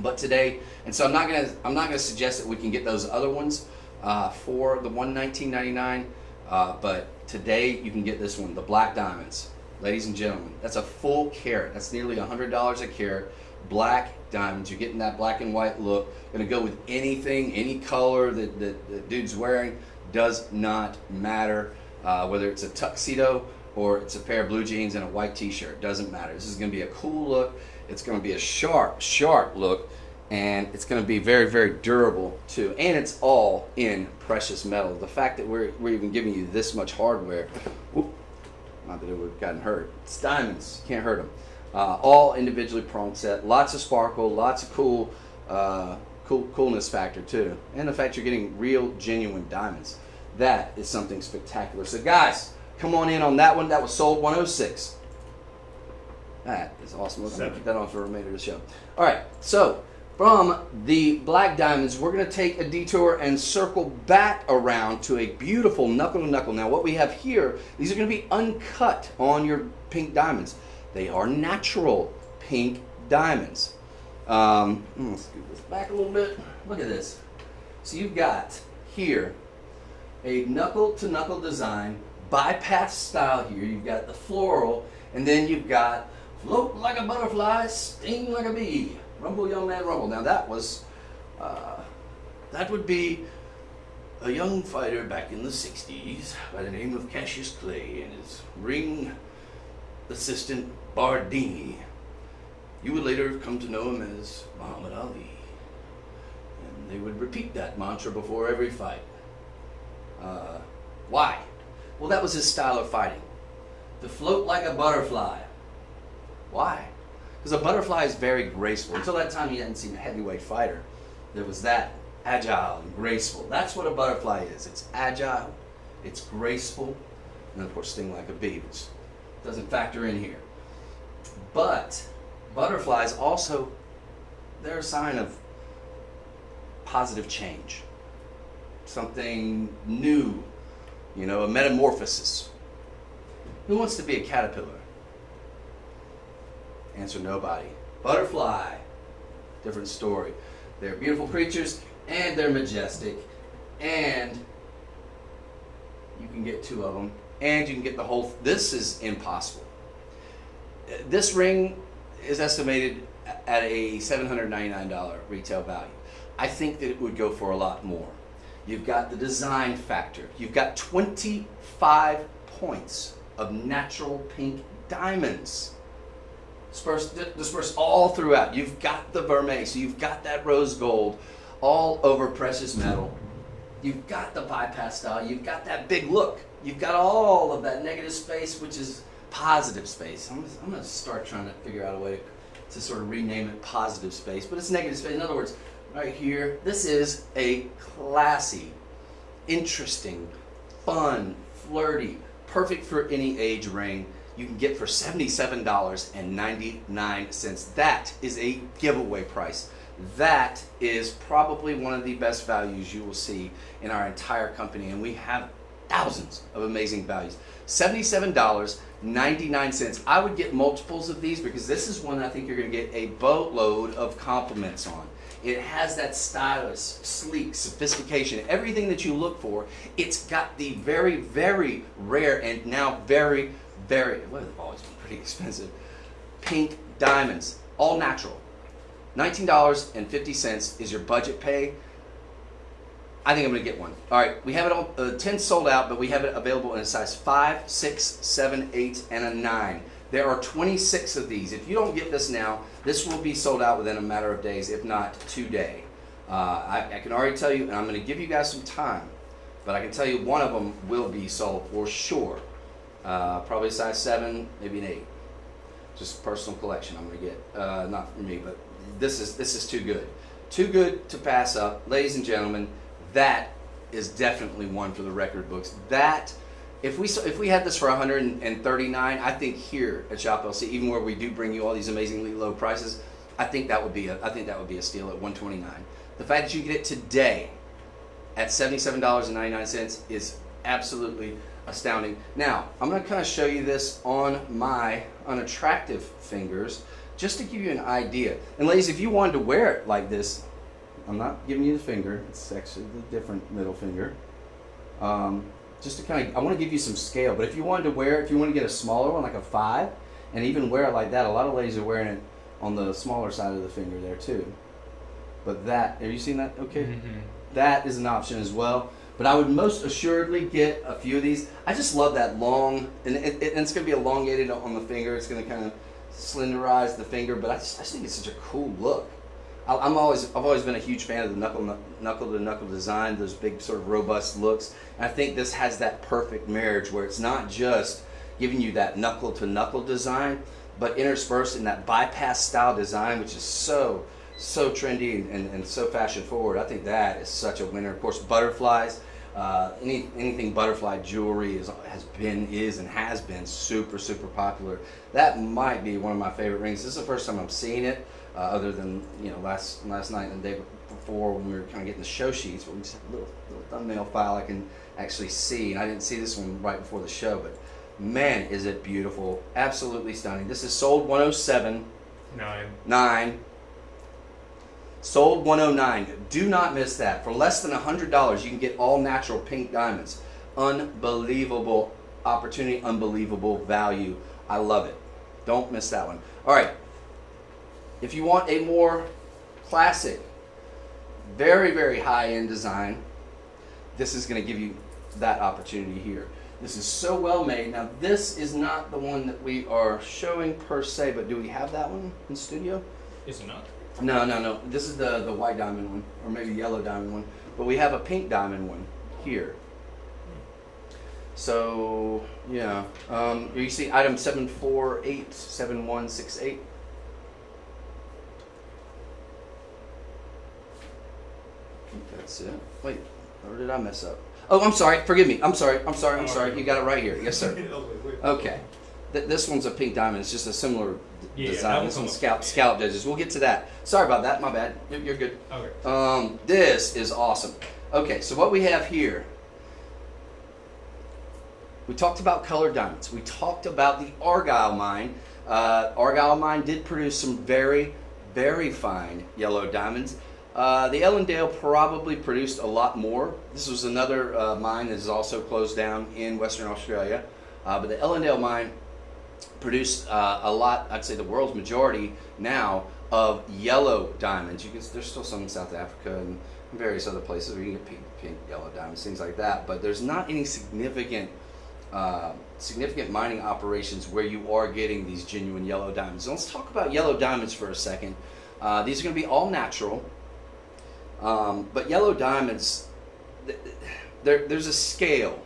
But today, and so I'm not going to suggest that we can get those other ones for the $119.99. But today you can get this one, the black diamonds, ladies and gentlemen. That's a full carat. That's nearly $100 a carat. Black diamonds. You're getting that black and white look. Going to go with anything, any color that the dude's wearing. Does not matter whether it's a tuxedo or it's a pair of blue jeans and a white t-shirt. Doesn't matter. This is going to be a cool look. It's going to be a sharp look, and it's going to be very, very durable too. And it's all in precious metal. The fact that we're even giving you this much hardware, not that it would have gotten hurt. It's diamonds. Can't hurt them. All individually prong set, lots of sparkle, lots of coolness factor too, and the fact you're getting real, genuine diamonds. That is something spectacular. So guys, come on in on that one. That was sold 106. That is awesome. We're going to keep that on for the remainder of the show. All right, so from the black diamonds, we're going to take a detour and circle back around to a beautiful knuckle to knuckle. Now what we have here, these are going to be uncut on your pink diamonds. They are natural pink diamonds. Let's scoot this back a little bit. Look at this. So you've got here a knuckle-to-knuckle design, bypass style here. You've got the floral, and then you've got float like a butterfly, sting like a bee. Rumble, young man, rumble. Now that would be a young fighter back in the 60s by the name of Cassius Clay and his ring assistant Bardini. You would later come to know him as Muhammad Ali. And they would repeat that mantra before every fight. Why? Well, that was his style of fighting. To float like a butterfly. Why? Because a butterfly is very graceful. Until that time, you hadn't seen a heavyweight fighter that was that agile and graceful. That's what a butterfly is. It's agile, it's graceful, And of course, sting like a bee, which doesn't factor in here. But butterflies also, they're a sign of positive change. Something new, you know, a metamorphosis. Who wants to be a caterpillar? Answer, nobody. Butterfly, different story. They're beautiful creatures, and they're majestic, and you can get 2 of them, and you can get the whole. This is impossible. This ring is estimated at a $799 retail value. I think that it would go for a lot more. You've got the design factor. You've got 25 points of natural pink diamonds dispersed all throughout. You've got the vermeil, so you've got that rose gold all over precious metal. You've got the bypass style. You've got that big look. You've got all of that negative space, which is positive space. I'm going to start trying to figure out a way to sort of rename it positive space, but it's negative space. In other words, right here, this is a classy, interesting, fun, flirty, perfect for any age ring. You can get for $77.99. That is a giveaway price. That is probably one of the best values you will see in our entire company, and we have thousands of amazing values. $77.99. I would get multiples of these because this is one I think you're going to get a boatload of compliments on. It has that stylish, sleek, sophistication, everything that you look for. It's got the very, very rare and now very, well, they've always been pretty expensive, pink diamonds, all natural. $19.50 is your budget pay. I think I'm going to get one. All right, we have it on 10 sold out, but we have it available in a size 5, 6, 7, 8, and a 9. There are 26 of these. If you don't get this now, this will be sold out within a matter of days, if not today. I can already tell you, and I'm going to give you guys some time, but I can tell you one of them will be sold for sure. Probably a size 7, maybe an 8. Just personal collection I'm going to get. Not for me, but this is too good. Too good to pass up. Ladies and gentlemen, that is definitely one for the record books. That, if we had this for $139, I think here at Shop LC, even where we do bring you all these amazingly low prices, I think that would be a steal at $129. The fact that you get it today at $77.99 is absolutely astounding. Now, I'm going to kind of show you this on my unattractive fingers just to give you an idea. And ladies, if you wanted to wear it like this, I'm not giving you the finger, it's actually the different middle finger. Just to kind of, I want to give you some scale, but if you wanted to wear it, if you want to get a smaller one, like a 5, and even wear it like that, a lot of ladies are wearing it on the smaller side of the finger there too. But that, have you seen that? Okay. Mm-hmm. That is an option as well. But I would most assuredly get a few of these. I just love that long, and it's going to be elongated on the finger. It's going to kind of slenderize the finger, but I just think it's such a cool look. I've always been a huge fan of the knuckle to knuckle design, those big sort of robust looks. And I think this has that perfect marriage where it's not just giving you that knuckle to knuckle design, but interspersed in that bypass style design, which is so trendy and so fashion forward. I think that is such a winner. Of course, butterflies, anything butterfly jewelry is and has been super popular. That might be one of my favorite rings. This is the first time I'm seeing it, other than last night and the day before when we were kind of getting the show sheets, where we just have a little thumbnail file I can actually see. And I didn't see this one right before the show, but man, is it beautiful! Absolutely stunning. This is sold 107. 9. Sold 109. Do not miss that. For less than $100, you can get all natural pink diamonds. Unbelievable opportunity, unbelievable value. I love it. Don't miss that one. All right. If you want a more classic, very high-end design, this is going to give you that opportunity here. This is so well made. Now, this is not the one that we are showing per se, but do we have that one in studio? Is it not? No. This is the white diamond one, or maybe yellow diamond one. But we have a pink diamond one here. So, yeah. You see item 7487168. I think that's it. Wait, Or did I mess up? Oh, I'm sorry. Forgive me. I'm sorry. You got it right here. Yes, sir. Okay. This one's a pink diamond. It's just a similar design. This one's scallop edges. We'll get to that. Sorry about that. My bad. You're good. Okay. This is awesome. Okay, so what we have here, we talked about colored diamonds. We talked about the Argyle mine. Argyle mine did produce some very, very fine yellow diamonds. The Ellendale probably produced a lot more. This was another mine that is also closed down in Western Australia. But the Ellendale mine produced a lot, I'd say the world's majority now, of yellow diamonds. There's still some in South Africa and various other places where you can get pink, yellow diamonds, things like that. But there's not any significant mining operations where you are getting these genuine yellow diamonds. So let's talk about yellow diamonds for a second. These are going to be all natural. But yellow diamonds, there's a scale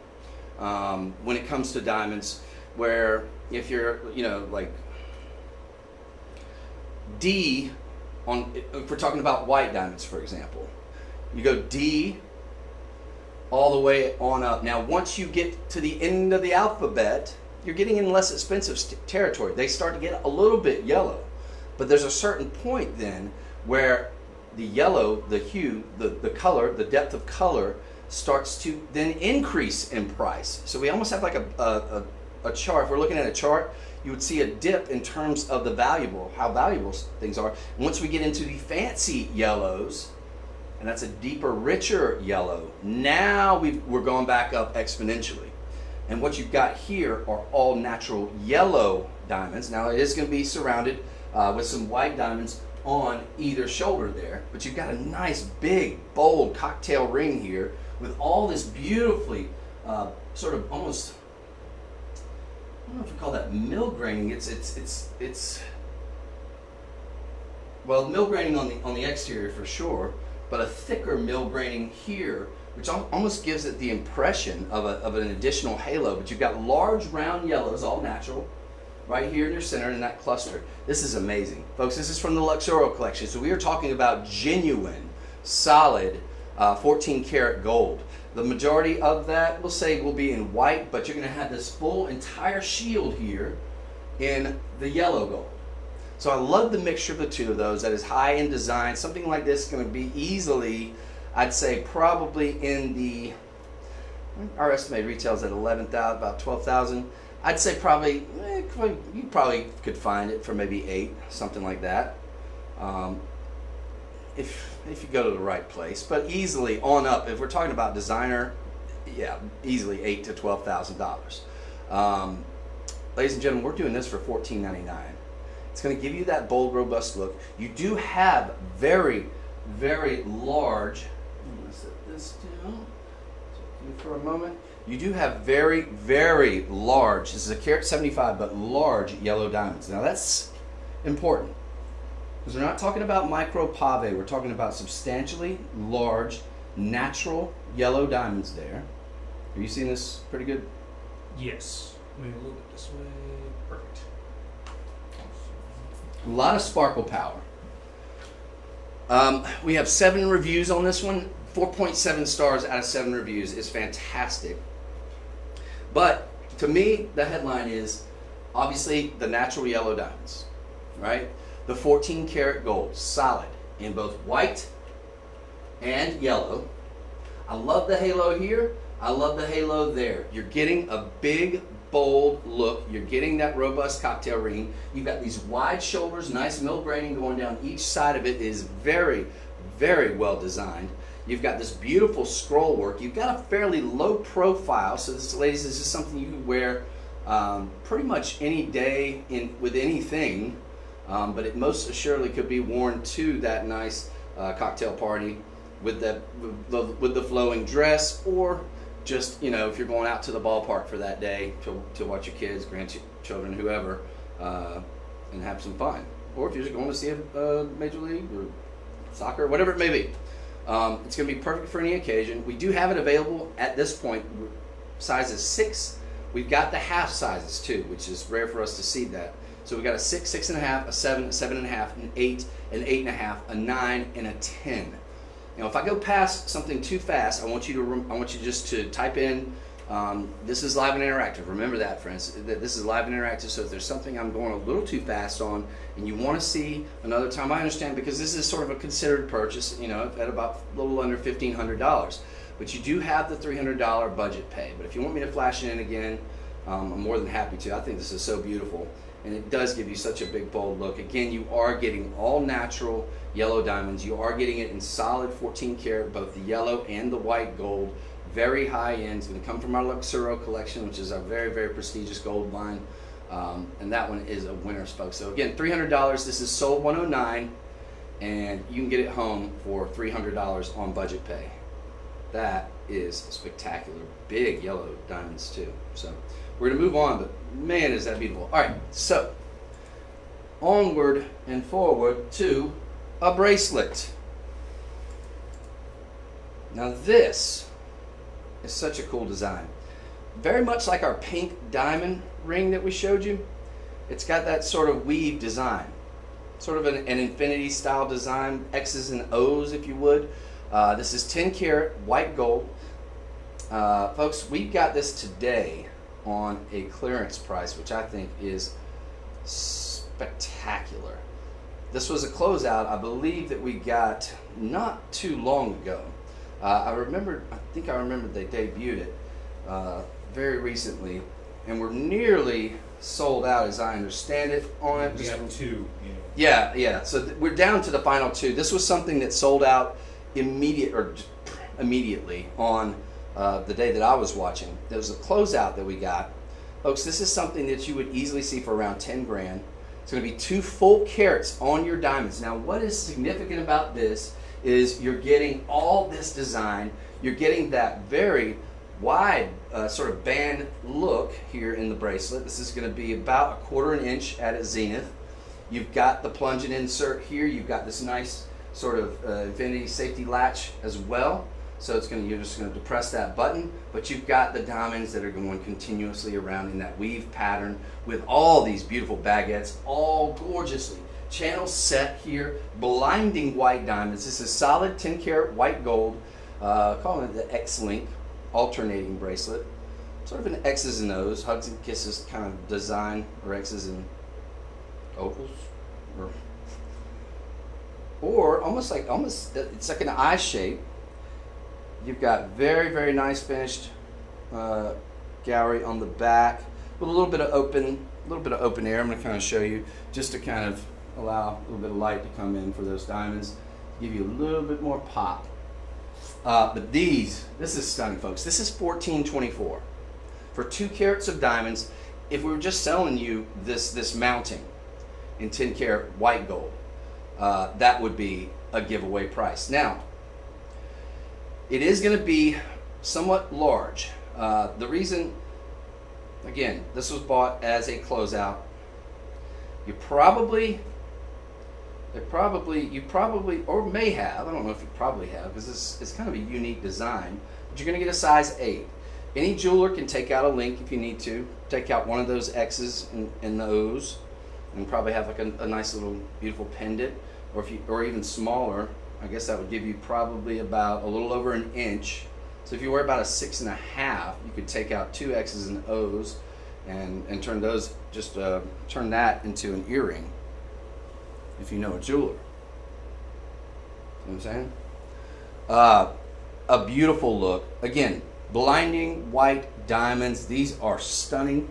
when it comes to diamonds where if you're, like D if we're talking about white diamonds, for example, you go D all the way on up. Now, once you get to the end of the alphabet, you're getting in less expensive territory. They start to get a little bit yellow, but there's a certain point then where the yellow, the hue, the color, the depth of color starts to then increase in price. So we almost have like a chart. If we're looking at a chart, you would see a dip in terms of how valuable things are. And once we get into the fancy yellows, and that's a deeper, richer yellow, now we're going back up exponentially. And what you've got here are all natural yellow diamonds. Now it is going to be surrounded with some white diamonds on either shoulder there, but you've got a nice big bold cocktail ring here with all this beautifully sort of almost, I don't know if you call that mill graining. It's well, mill graining on the exterior for sure, but a thicker mill graining here, which almost gives it the impression of an additional halo. But you've got large round yellows, all natural, right here in your center in that cluster. This is amazing. Folks, this is from the Luxoro collection. So we are talking about genuine, solid 14 karat gold. The majority of that, we'll say, will be in white, but you're going to have this full entire shield here in the yellow gold. So I love the mixture of the two of those. That is high in design. Something like this is going to be easily, I'd say, probably in the, our estimated retails at 11,000, about 12,000. I'd say probably, you probably could find it for maybe 8, something like that, if you go to the right place. But easily on up, if we're talking about designer, yeah, easily $8,000 to $12,000. Ladies and gentlemen, we're doing this for $14.99. It's going to give you that bold, robust look. You do have very, very large. I'm going to set this down for a moment. You do have very, very large, this is a carat 75, but large yellow diamonds. Now that's important, because we're not talking about micro pave, we're talking about substantially large, natural yellow diamonds there. Are you seeing this pretty good? Yes. Maybe a little bit this way. Perfect. A lot of sparkle power. We have 7 reviews on this one. 4.7 stars out of 7 reviews is fantastic. But to me, the headline is obviously the natural yellow diamonds, right? The 14 karat gold, solid in both white and yellow. I love the halo here. I love the halo there. You're getting a big, bold look. You're getting that robust cocktail ring. You've got these wide shoulders, nice mill graining going down each side of it is very, very well designed. You've got this beautiful scroll work. You've got a fairly low profile. So this, ladies, this is something you can wear pretty much any day with anything. But it most assuredly could be worn to that nice cocktail party with the flowing dress, or just, if you're going out to the ballpark for that day to watch your kids, grandchildren, whoever, and have some fun. Or if you're just going to see a Major League or soccer, whatever it may be. It's going to be perfect for any occasion. We do have it available at this point, sizes 6. We've got the half sizes too, which is rare for us to see that. So we've got a 6, 6.5, a 7, a 7.5, an 8, an 8.5, a 9, and a 10. You know, if I go past something too fast, I want you just to type in. This is live and interactive. Remember that, friends. This is live and interactive. So if there's something I'm going a little too fast on, and you want to see another time, I understand, because this is sort of a considered purchase. You know, at about a little under $1,500. But you do have the $300 budget pay. But if you want me to flash it in again, I'm more than happy to. I think this is so beautiful, and it does give you such a big, bold look. Again, you are getting all natural yellow diamonds. You are getting it in solid 14 karat, both the yellow and the white gold. Very high end. It's going to come from our Luxuro collection, which is our very, very prestigious gold line. And that one is a winner's, folks. So again, $300. This is sold $109, and you can get it home for $300 on budget pay. That is spectacular. Big yellow diamonds too. So we're going to move on, but man, is that beautiful. All right, so onward and forward to a bracelet. Now this is such a cool design. Very much like our pink diamond ring that we showed you. It's got that sort of weave design. Sort of an infinity style design, X's and O's if you would. This is 10 karat white gold. Folks, we've got this today on a clearance price, which I think is spectacular. This was a closeout, I believe, that we got not too long ago. I think I remember they debuted it very recently, and we're nearly sold out, as I understand it, on it. We have two. Yeah. So we're down to the final two. This was something that sold out immediately on the day that I was watching. There was a closeout that we got. Folks, this is something that you would easily see for around 10 grand. It's going to be 2 full carats on your diamonds. Now, what is significant about this is you're getting all this design. You're getting that very wide sort of band look here in the bracelet. This is going to be about 1/4 inch at its zenith. You've got the plunging insert here. You've got this nice sort of infinity safety latch as well. So you're just going to depress that button, but you've got the diamonds that are going continuously around in that weave pattern with all these beautiful baguettes, all gorgeously channel set here, blinding white diamonds. This is solid 10 karat white gold, calling it the X-Link alternating bracelet. Sort of an X's and O's, hugs and kisses kind of design, or X's and ovals, or almost it's like an eye shape. You've got very, very nice finished gallery on the back with a little bit of open air. I'm going to kind of show you just to kind of allow a little bit of light to come in for those diamonds, give you a little bit more pop. But this is stunning, folks. This is $14.24 for 2 carats of diamonds. If we were just selling you this mounting in 10 karat white gold, that would be a giveaway price. Now, it is going to be somewhat large. The reason, again, this was bought as a closeout. You probably, or may have, I don't know if you probably have, because it's kind of a unique design, but you're going to get a size 8. Any jeweler can take out a link if you need to, take out one of those X's and the O's, and probably have like a nice little beautiful pendant, or even smaller. I guess that would give you probably about a little over an inch. So if you were about a 6.5, you could take out 2 X's and O's and turn those, turn that into an earring if you know a jeweler. You know what I'm saying? A beautiful look. Again, blinding white diamonds. These are stunning.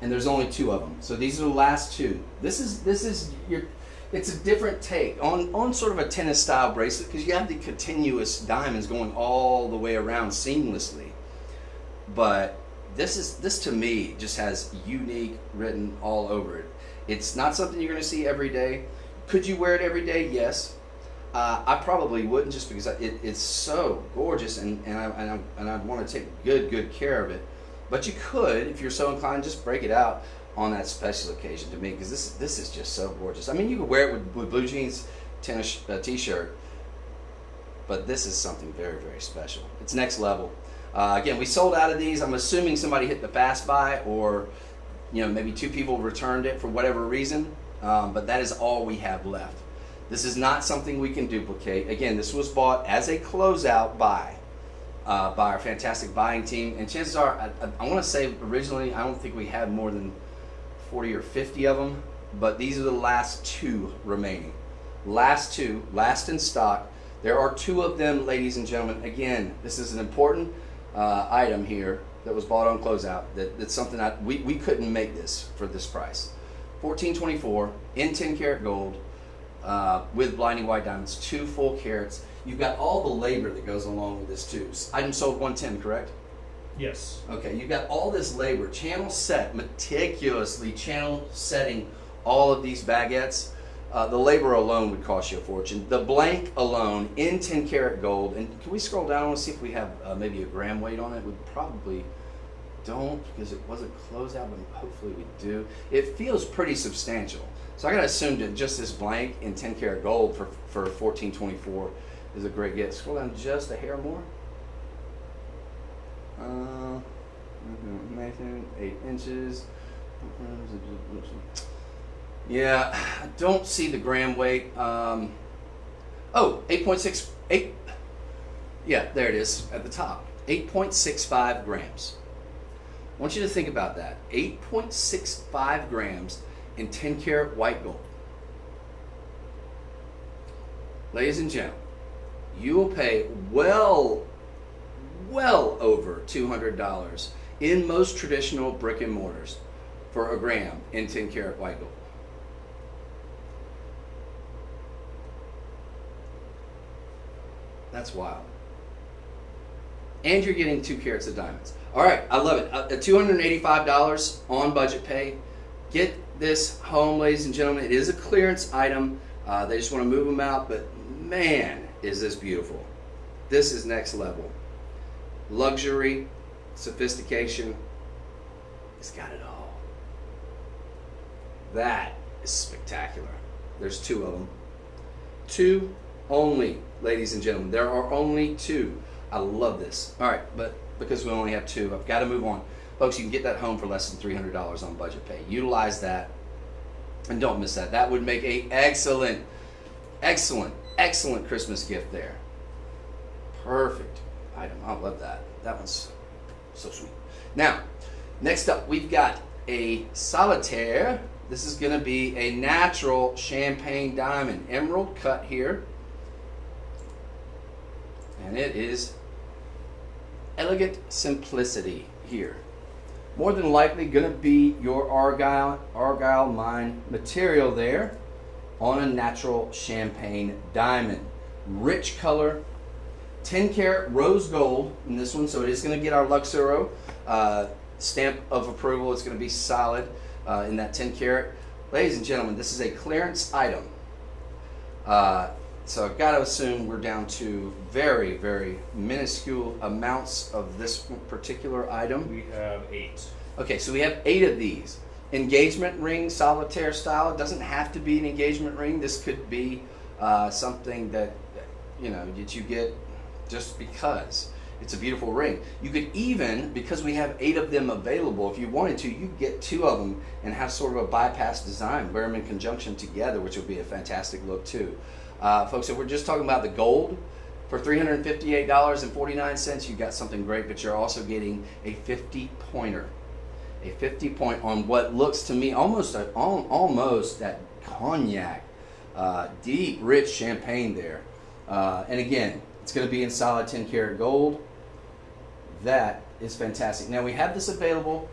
And there's only 2 of them. So these are the last 2. It's a different take on sort of a tennis style bracelet, because you have the continuous diamonds going all the way around seamlessly. But this to me just has unique written all over it. It's not something you're going to see every day. Could you wear it every day? Yes. I probably wouldn't, just because it's so gorgeous, and I want to take good care of it. But you could, if you're so inclined, just break it out on that special occasion to me, because this is just so gorgeous. I mean, you could wear it with blue jeans, tennis t-shirt, but this is something very, very special. It's next level. Again, we sold out of these. I'm assuming somebody hit the fast buy, or maybe 2 people returned it for whatever reason, but that is all we have left. This is not something we can duplicate. Again, this was bought as a closeout buy by our fantastic buying team. And chances are, I want to say originally, I don't think we had more than 40 or 50 of them, but these are the last 2 remaining. Last in stock. There are 2 of them, ladies and gentlemen. Again, this is an important item here that was bought on closeout. That's something that we couldn't make this for this price. 1424 in 10 karat gold with blinding white diamonds, 2 full carats. You've got all the labor that goes along with this too. Item sold 110, correct? Yes. Okay, you've got all this labor, channel set, meticulously channel setting all of these baguettes. The labor alone would cost you a fortune. The blank alone in 10 karat gold, and can we scroll down? I want to see if we have maybe a gram weight on it. We probably don't because it wasn't closeout, but hopefully we do. It feels pretty substantial. So I gotta assume that just this blank in 10 karat gold for 1424 is a great get. Scroll down just a hair more. 8 inches. Yeah, I don't see the gram weight. 8.68. Yeah, there it is at the top. 8.65 grams. I want you to think about that. 8.65 grams in 10 karat white gold. Ladies and gentlemen, you will pay well over $200 in most traditional brick and mortars for a gram in 10 karat white gold. That's wild. And you're getting 2 carats of diamonds. All right, I love it. $285 on budget pay. Get this home, ladies and gentlemen. It is a clearance item. They just want to move them out, but man, is this beautiful. This is next level. Luxury, sophistication. It's got it all. That is spectacular. There's 2 of them. 2 only, ladies and gentlemen. There are only 2. I love this. All right, but because we only have 2, I've got to move on. Folks, you can get that home for less than $300 on budget pay. Utilize that, and don't miss that. That would make a excellent Christmas gift there. Perfect item. I love that. That one's so sweet. Now, next up, we've got a solitaire. This is going to be a natural champagne diamond. Emerald cut here. And it is elegant simplicity here. More than likely going to be your argyle mine material there on a natural champagne diamond. Rich color, 10 karat rose gold in this one, so it is going to get our Luxuro stamp of approval. It's going to be solid in that 10 karat. Ladies and gentlemen, this is a clearance item. So I've got to assume we're down to very, very minuscule amounts of this particular item. We have 8. Okay, so we have 8 of these. Engagement ring, solitaire style. It doesn't have to be an engagement ring. This could be something that that you get just because it's a beautiful ring. You could even, because we have 8 of them available, if you wanted to, you could get 2 of them and have sort of a bypass design, wear them in conjunction together, which would be a fantastic look too. Folks, if we're just talking about the gold, for $358.49, you got something great, but you're also getting a 50-pointer. A 50 point on what looks to me almost that cognac, deep, rich champagne there. And again, it's going to be in solid 10 karat gold. That is fantastic. Now we have this available.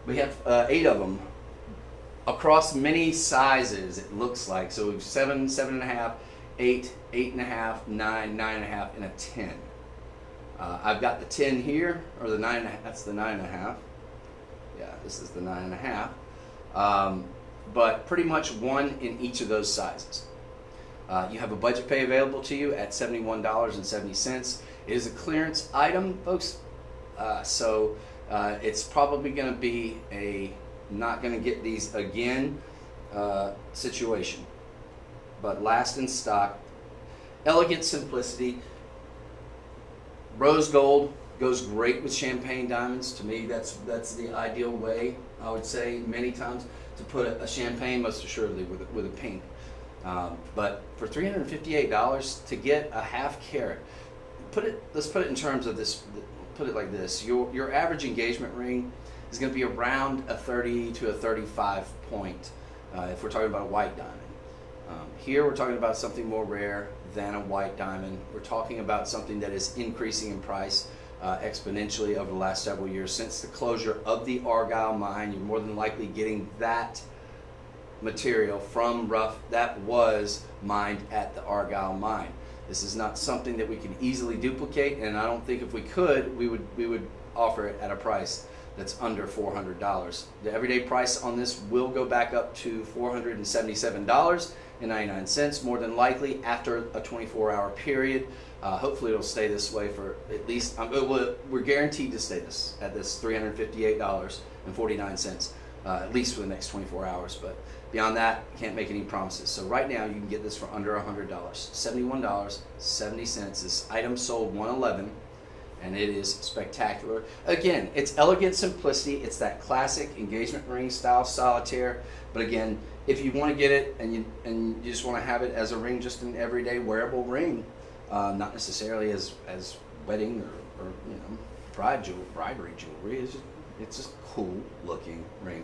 We have 8 of them across many sizes, it looks like. So we have 7, 7.5, 8, 8.5, 9, 9.5, and a 10. I've got the 10 here, or the 9.5. That's the 9.5. Yeah, this is the 9.5. But pretty much 1 in each of those sizes. You have a budget pay available to you at $71.70. It is a clearance item, folks. So it's probably going to be a not going to get these again situation. But last in stock. Elegant simplicity. Rose gold goes great with champagne diamonds. To me, that's the ideal way, I would say, many times, to put a champagne, most assuredly, with a pink. But for $358 to get a half carat, let's put it in terms of this. Put it like this: your average engagement ring is going to be around a 30 to a 35 point. If we're talking about a white diamond. Here we're talking about something more rare than a white diamond. We're talking about something that is increasing in price exponentially over the last several years. Since the closure of the Argyle mine, you're more than likely getting that material from rough that was mined at the Argyle mine. This is not something that we can easily duplicate, and I don't think if we could, we would offer it at a price that's under $400. The everyday price on this will go back up to $477.99, more than likely after a 24-hour period. Hopefully it'll stay this way for at least, we're guaranteed to stay at this $358.49, at least for the next 24 hours. But beyond that, can't make any promises. So right now you can get this for under $100, $71.70. This item sold 111. And it is spectacular. Again, it's elegant simplicity. It's that classic engagement ring style solitaire. But again, if you want to get it and you just want to have it as a ring, just an everyday wearable ring, not necessarily as wedding or bridery jewelry. It's just a cool looking ring.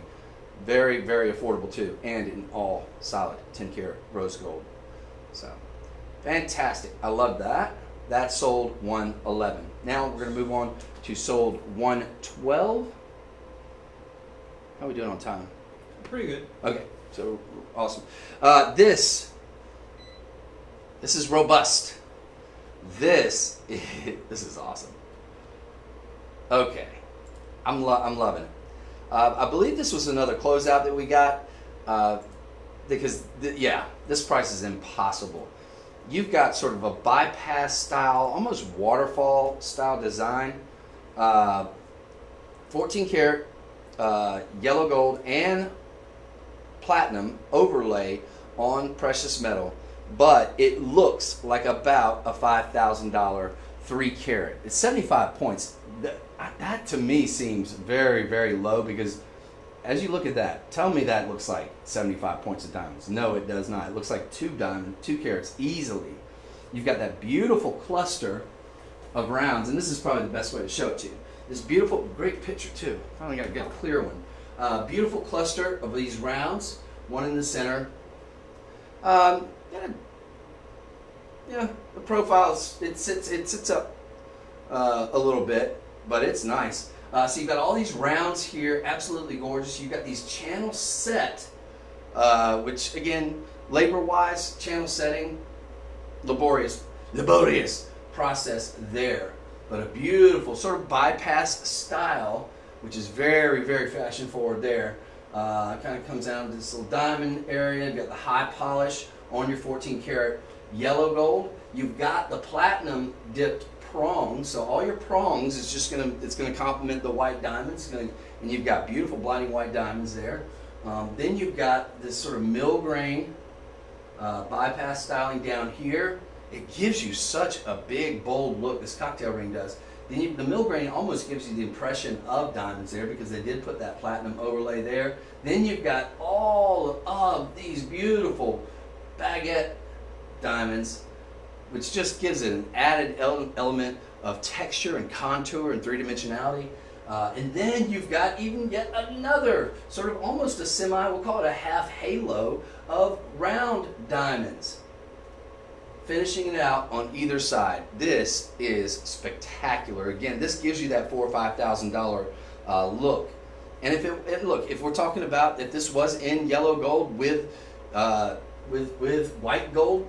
Very, very affordable too, and in all solid 10 karat rose gold. So fantastic. I love that. That sold 111. Now we're going to move on to sold 112. How are we doing on time? Pretty good. Okay, so awesome. This is robust. This is awesome. Okay, I'm loving it. I believe this was another closeout that we got because this price is impossible. You've got sort of a bypass style, almost waterfall style design. 14 karat yellow gold and platinum overlay on precious metal, but it looks like about a $5,000 3 karat. It's 75 points. That to me seems very, very low, because as you look at that, tell me that looks like 75 points of diamonds. No, it does not. It looks like 2 carats easily. You've got that beautiful cluster of rounds, and this is probably the best way to show it to you. This beautiful, great picture too. Finally got a good clear one. Beautiful cluster of these rounds, one in the center. The profile, it sits up a little bit, but it's nice. So you've got all these rounds here, absolutely gorgeous. You've got these channels set, which again, labor-wise, channel setting, laborious process there. But a beautiful sort of bypass style, which is very, very fashion forward there. Kind of comes down to this little diamond area. You've got the high polish on your 14 karat yellow gold. You've got the platinum dipped prongs, so all your prongs is just it's gonna complement the white diamonds, and you've got beautiful blinding white diamonds there. Then you've got this sort of mill grain bypass styling down here. It gives you such a big, bold look. This cocktail ring does. Then the mill grain almost gives you the impression of diamonds there, because they did put that platinum overlay there. Then you've got all of these beautiful baguette diamonds, which just gives it an added element of texture and contour and three-dimensionality. And then you've got even yet another sort of almost a we'll call it a half halo of round diamonds, finishing it out on either side. This is spectacular. Again, this gives you that $4,000 or $5,000 look. And if we're talking about if this was in yellow gold with white gold,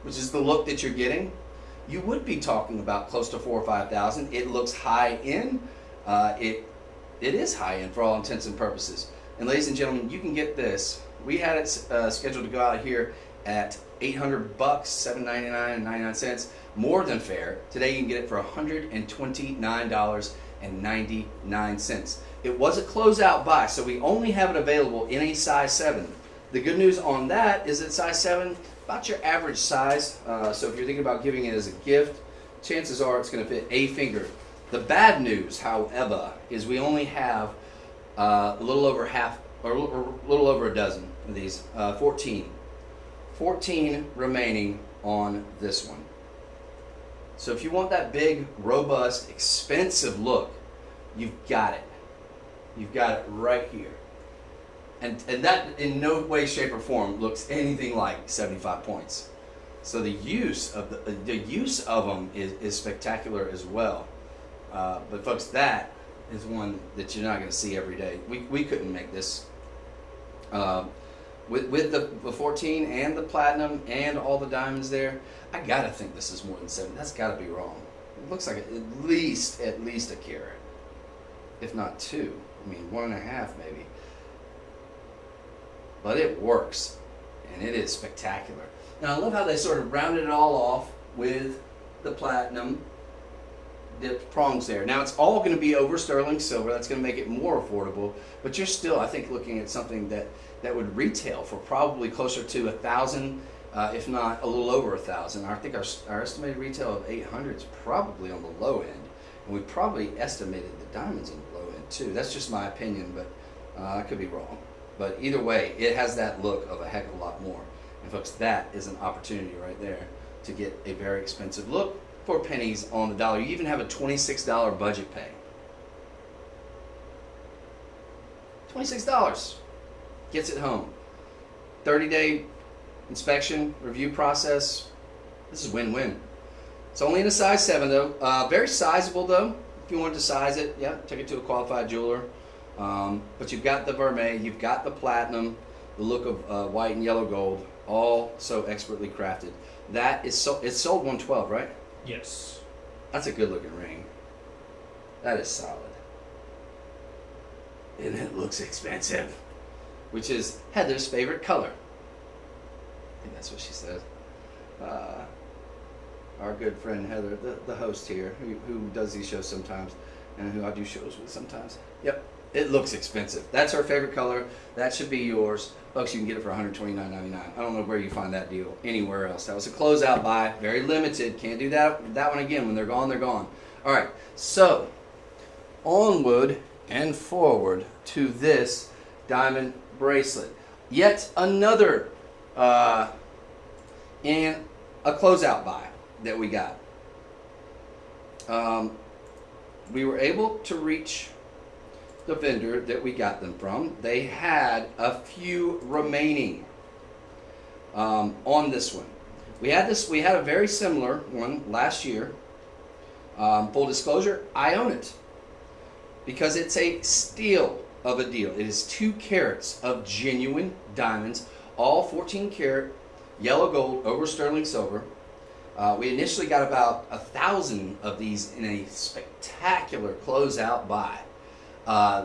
which is the look that you're getting, you would be talking about close to $4,000 or $5,000. It looks high end. It is high end for all intents and purposes. And ladies and gentlemen, you can get this. We had it scheduled to go out here at $800, $799.99, more than fair. Today you can get it for $129.99. It was a closeout buy, so we only have it available in a size 7. The good news on that is that size 7, about your average size. So if you're thinking about giving it as a gift, chances are it's going to fit a finger. The bad news, however, is we only have a little over a dozen of these, 14 14 remaining on this one. So if you want that big, robust, expensive look, you've got it. You've got it right here. And that in no way, shape, or form looks anything like 75 points. So the use of them is spectacular as well. But folks, that is one that you're not going to see every day. We couldn't make this. With the 14 and the platinum and all the diamonds there, I gotta think this is more than 7. That's gotta be wrong. It looks like at least a carat, if not 2. I mean 1.5 maybe. But it works, and it is spectacular. And I love how they sort of rounded it all off with the platinum dipped prongs there. Now it's all going to be over sterling silver. That's going to make it more affordable. But you're still, I think, looking at something that would retail for probably closer to 1,000, if not a little over 1,000. I think our estimated retail of 800 is probably on the low end, and we probably estimated the diamonds on the low end too. That's just my opinion, but I could be wrong. But either way, it has that look of a heck of a lot more. And folks, that is an opportunity right there to get a very expensive look for pennies on the dollar. You even have a $26 budget pay. $26 gets it home. 30-day inspection, review process. This is win-win. It's only in a size 7 though. Very sizable though. If you wanted to size it, yeah, take it to a qualified jeweler. But you've got the vermeil, you've got the platinum, the look of white and yellow gold, all so expertly crafted. That is it's sold $112, right? Yes. That's a good looking ring. That is solid. And it looks expensive, which is Heather's favorite color. I think that's what she said. Our good friend Heather, the host here, who does these shows sometimes, and who I do shows with sometimes. Yep, it looks expensive. That's her favorite color. That should be yours. Folks, you can get it for $129.99. I don't know where you find that deal anywhere else. That was a closeout buy, very limited. Can't do that one again. When they're gone, they're gone. All right, so onward and forward to this diamond bracelet. Yet another in a closeout buy that we got. We were able to reach the vendor that we got them from. They had a few remaining on this one. We had a very similar one last year. Full disclosure, I own it because it's a steal of a deal. It is 2 carats of genuine diamonds, all 14 karat yellow gold over sterling silver. We initially got about 1,000 of these in a spectacular closeout buy.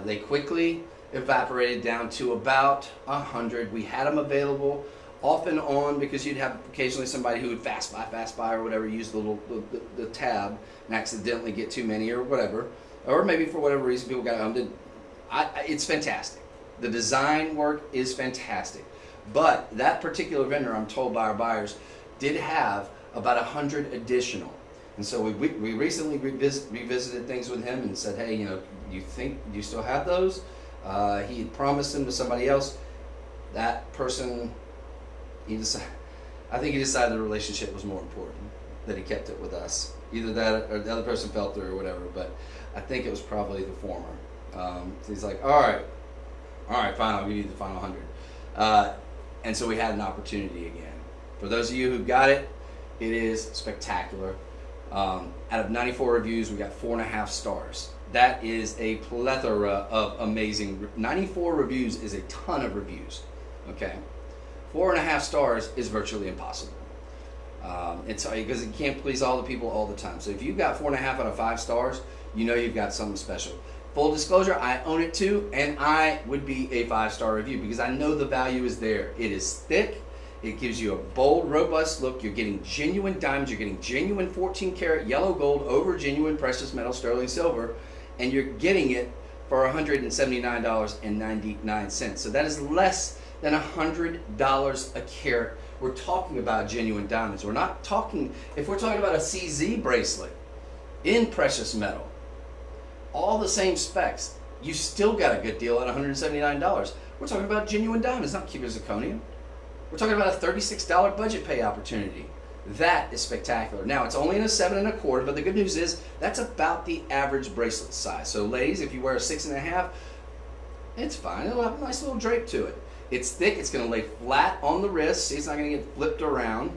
They quickly evaporated down to about 100. We had them available off and on because you'd have occasionally somebody who would fast buy or whatever, use the tab and accidentally get too many or whatever. Or maybe for whatever reason people got them. It's fantastic. The design work is fantastic. But that particular vendor, I'm told by our buyers, did have about 100 additional. And so we recently revisited things with him and said, hey, do you still have those? He had promised them to somebody else. That person, I think he decided the relationship was more important, that he kept it with us. Either that or the other person felt through or whatever, but I think it was probably the former. So he's like, all right, fine, I'll give you the final 100. And so we had an opportunity again. For those of you who got it, it is spectacular. Out of 94 reviews, we got 4.5 stars. That is a plethora of amazing. 94 reviews is a ton of reviews. Okay, 4.5 stars is virtually impossible. It's because you can't please all the people all the time. So if you've got 4.5 out of 5 stars, you've got something special. Full disclosure, I own it too, and I would be a 5-star review because I know the value is there. It is thick. It gives you a bold, robust look. You're getting genuine diamonds. You're getting genuine 14 karat yellow gold over genuine precious metal sterling silver, and you're getting it for $179.99. So that is less than $100 a carat. We're talking about genuine diamonds. We're not talking, if we're talking about a CZ bracelet in precious metal, all the same specs, you still got a good deal at $179. We're talking about genuine diamonds, not cubic zirconium. We're talking about a $36 budget pay opportunity. That is spectacular. Now, it's only in a 7 1/4, but the good news is that's about the average bracelet size. So ladies, if you wear a 6 1/2, it's fine. It'll have a nice little drape to it. It's thick. It's going to lay flat on the wrist. See, it's not going to get flipped around.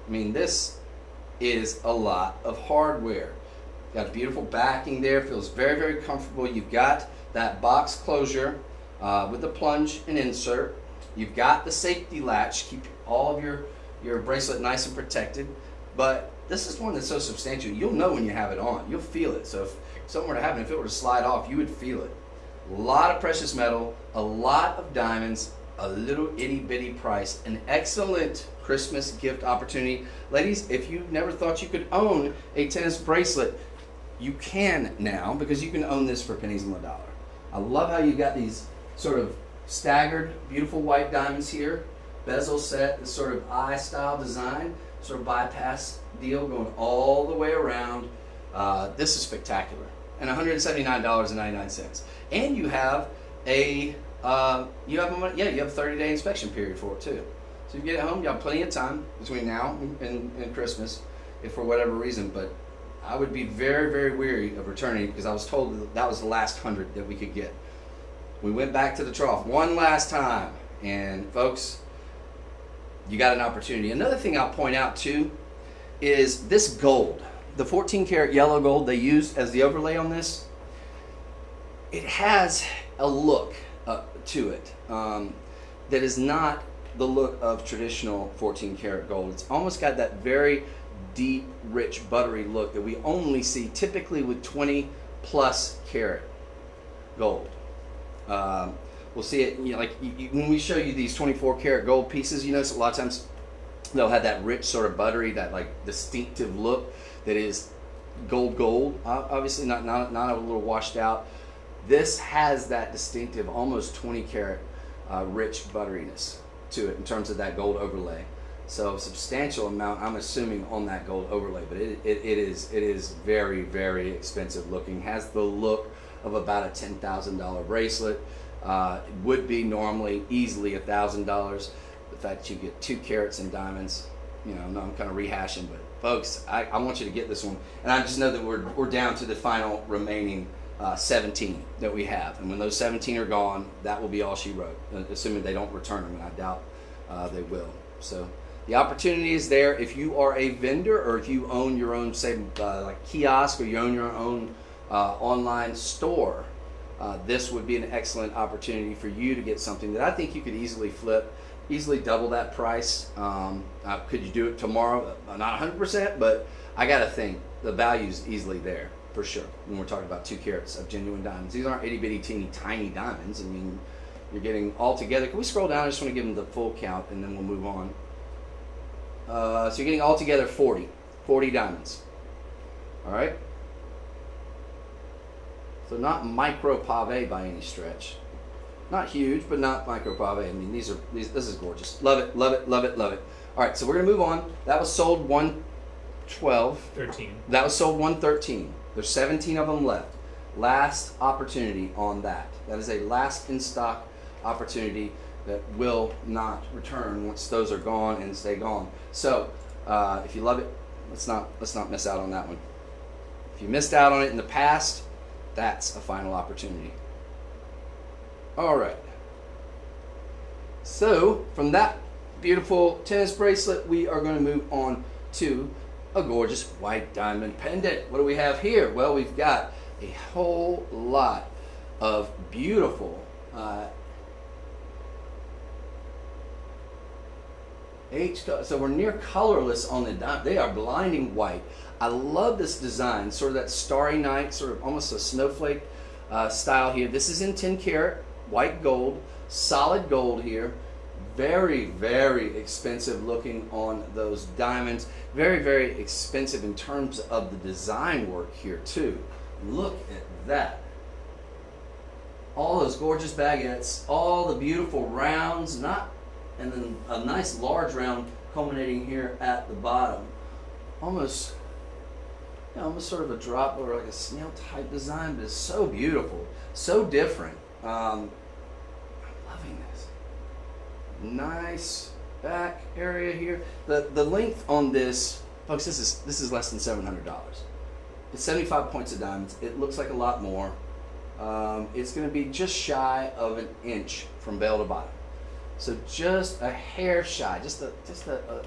I mean, this is a lot of hardware. Got a beautiful backing there. Feels very, very comfortable. You've got that box closure with the plunge and insert. You've got the safety latch. Keep all of your bracelet nice and protected. But this is one that's so substantial. You'll know when you have it on. You'll feel it. So if something were to happen, if it were to slide off, you would feel it. A lot of precious metal, a lot of diamonds, a little itty bitty price, an excellent Christmas gift opportunity. Ladies, if you never thought you could own a tennis bracelet, you can now, because you can own this for pennies on the dollar. I love how you've got these sort of staggered, beautiful white diamonds here. Bezel set, this sort of eye style design, sort of bypass deal going all the way around. This is spectacular. And $179.99. And you have a 30-day inspection period for it too. So if you get it home, you have plenty of time between now and Christmas, if for whatever reason. But I would be very, very weary of returning because I was told that was the last 100 that we could get. We went back to the trough one last time, and folks, you got an opportunity. Another thing I'll point out too is this gold, the 14 karat yellow gold they used as the overlay on this. It has a look to it that is not the look of traditional 14 karat gold. It's almost got that very deep, rich, buttery look that we only see typically with 20 plus karat gold. We'll see it, when we show you these 24 karat gold pieces, you notice a lot of times they'll have that rich sort of buttery, that like distinctive look that is gold, obviously not a little washed out. This has that distinctive, almost 20 karat rich butteriness to it in terms of that gold overlay. So a substantial amount, I'm assuming, on that gold overlay, but it is very, very expensive looking. Has the look of about a $10,000 bracelet. It would be normally easily $1,000. The fact that you get 2 carats in diamonds, I'm kind of rehashing, but folks, I want you to get this one. And I just know that we're down to the final remaining 17 that we have. And when those 17 are gone, that will be all she wrote, assuming they don't return them, and I doubt they will. So the opportunity is there. If you are a vendor, or if you own your own, say, like kiosk, or you own your own online store, this would be an excellent opportunity for you to get something that I think you could easily flip, easily double that price. Could you do it tomorrow? Not 100%, but I got to think the value's easily there for sure when we're talking about 2 carats of genuine diamonds. These aren't itty bitty teeny tiny diamonds. I mean, you're getting all together. Can we scroll down? I just want to give them the full count and then we'll move on. So you're getting all together 40 diamonds. All right. So not micro pave by any stretch. Not huge, but not micro pave. I mean, this is gorgeous. Love it, love it, love it, love it. All right, so we're gonna move on. That was sold 13. That was sold 113. There's 17 of them left. Last opportunity on that. That is a last in stock opportunity that will not return once those are gone and stay gone. So if you love it, let's not miss out on that one. If you missed out on it in the past, that's a final opportunity. All right. So from that beautiful tennis bracelet, we are going to move on to a gorgeous white diamond pendant. What do we have here? Well, we've got a whole lot of beautiful so we're near colorless on the diamond. They are blinding white. I love this design, sort of that starry night, sort of almost a snowflake style here. This is in 10 karat white gold, solid gold here. Very, very expensive looking on those diamonds. Very, very expensive in terms of the design work here too. Look at that. All those gorgeous baguettes, all the beautiful rounds, and then a nice large round culminating here at the bottom. Almost sort of a drop or like a snail type design, but it's so beautiful, so different. I'm loving this. Nice back area here. The length on this, folks, this is less than $700. It's 75 points of diamonds. It looks like a lot more. It's going to be just shy of an inch from bell to bottom. So just a hair shy, just a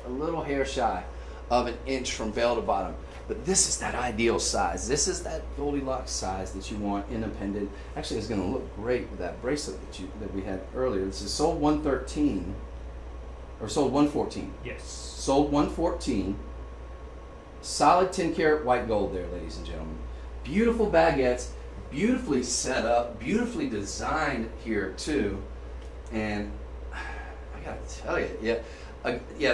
little hair shy of an inch from bell to bottom. But this is that ideal size. This is that Goldilocks size that you want in a pendant. Actually, it's going to look great with that bracelet that we had earlier. This is sold 113 or sold 114. Yes. Sold 114. Solid 10 karat white gold there, ladies and gentlemen. Beautiful baguettes, beautifully set up, beautifully designed here too. And I gotta tell you, yeah.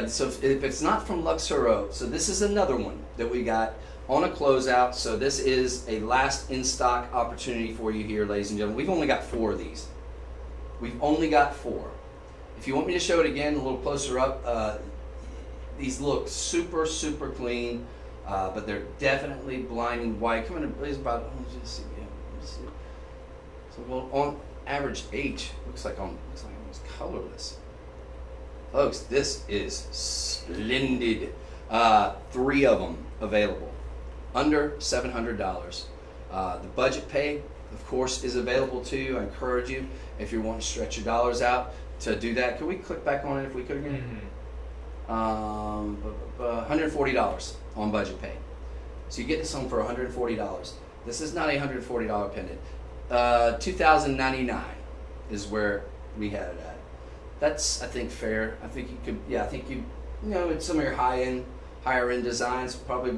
So if it's not from Luxuro, so this is another one that we got on a closeout. So this is a last in stock opportunity for you here, ladies and gentlemen. We've only got 4 of these. We've only got 4. If you want me to show it again a little closer up, these look super, super clean, but they're definitely blinding white. Come in, please, about. Let me just see. Yeah, let me see. So well, on average H looks like almost colorless. Folks, this is splendid. 3 of them available, under $700. The budget pay, of course, is available to you. I encourage you, if you want to stretch your dollars out, to do that. Can we click back on it if we could again? $140 on budget pay. So you get this home for $140. This is not a $140 pendant. $2,099 is where we had it at. That's, I think, fair. I think you could, I think you know, it's some of your higher end designs, probably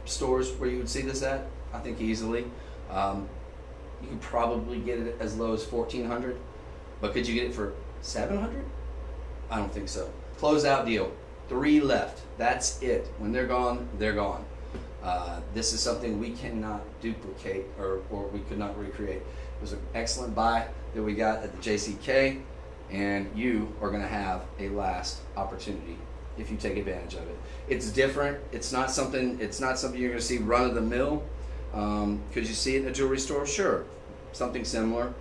stores where you would see this at, I think easily. You could probably get it as low as $1,400, but could you get it for $700? I don't think so. Closeout deal, 3 left. That's it. When they're gone, they're gone. This is something we cannot duplicate or we could not recreate. It was an excellent buy that we got at the JCK, and you are going to have a last opportunity if you take advantage of it. It's different. It's not something you're going to see run of the mill. Could you see it in a jewelry store? Sure, something similar,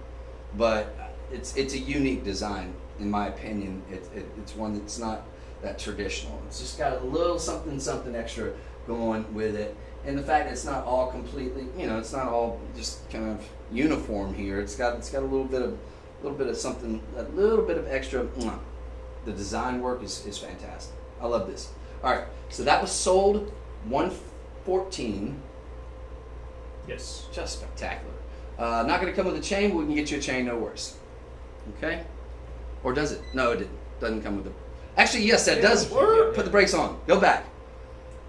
but it's a unique design in my opinion. It's one that's not that traditional. It's just got a little something extra going with it, and the fact that it's not all completely, it's not all just kind of uniform here. It's got a little bit of something, a little bit of extra. The design work is fantastic. I love this. All right, so that was sold 114. Yes. Just spectacular. Not going to come with a chain, but we can get you a chain, no worries. Okay? Or does it? No, it doesn't come with it. Actually, yes, that does. Put the brakes on. Go back.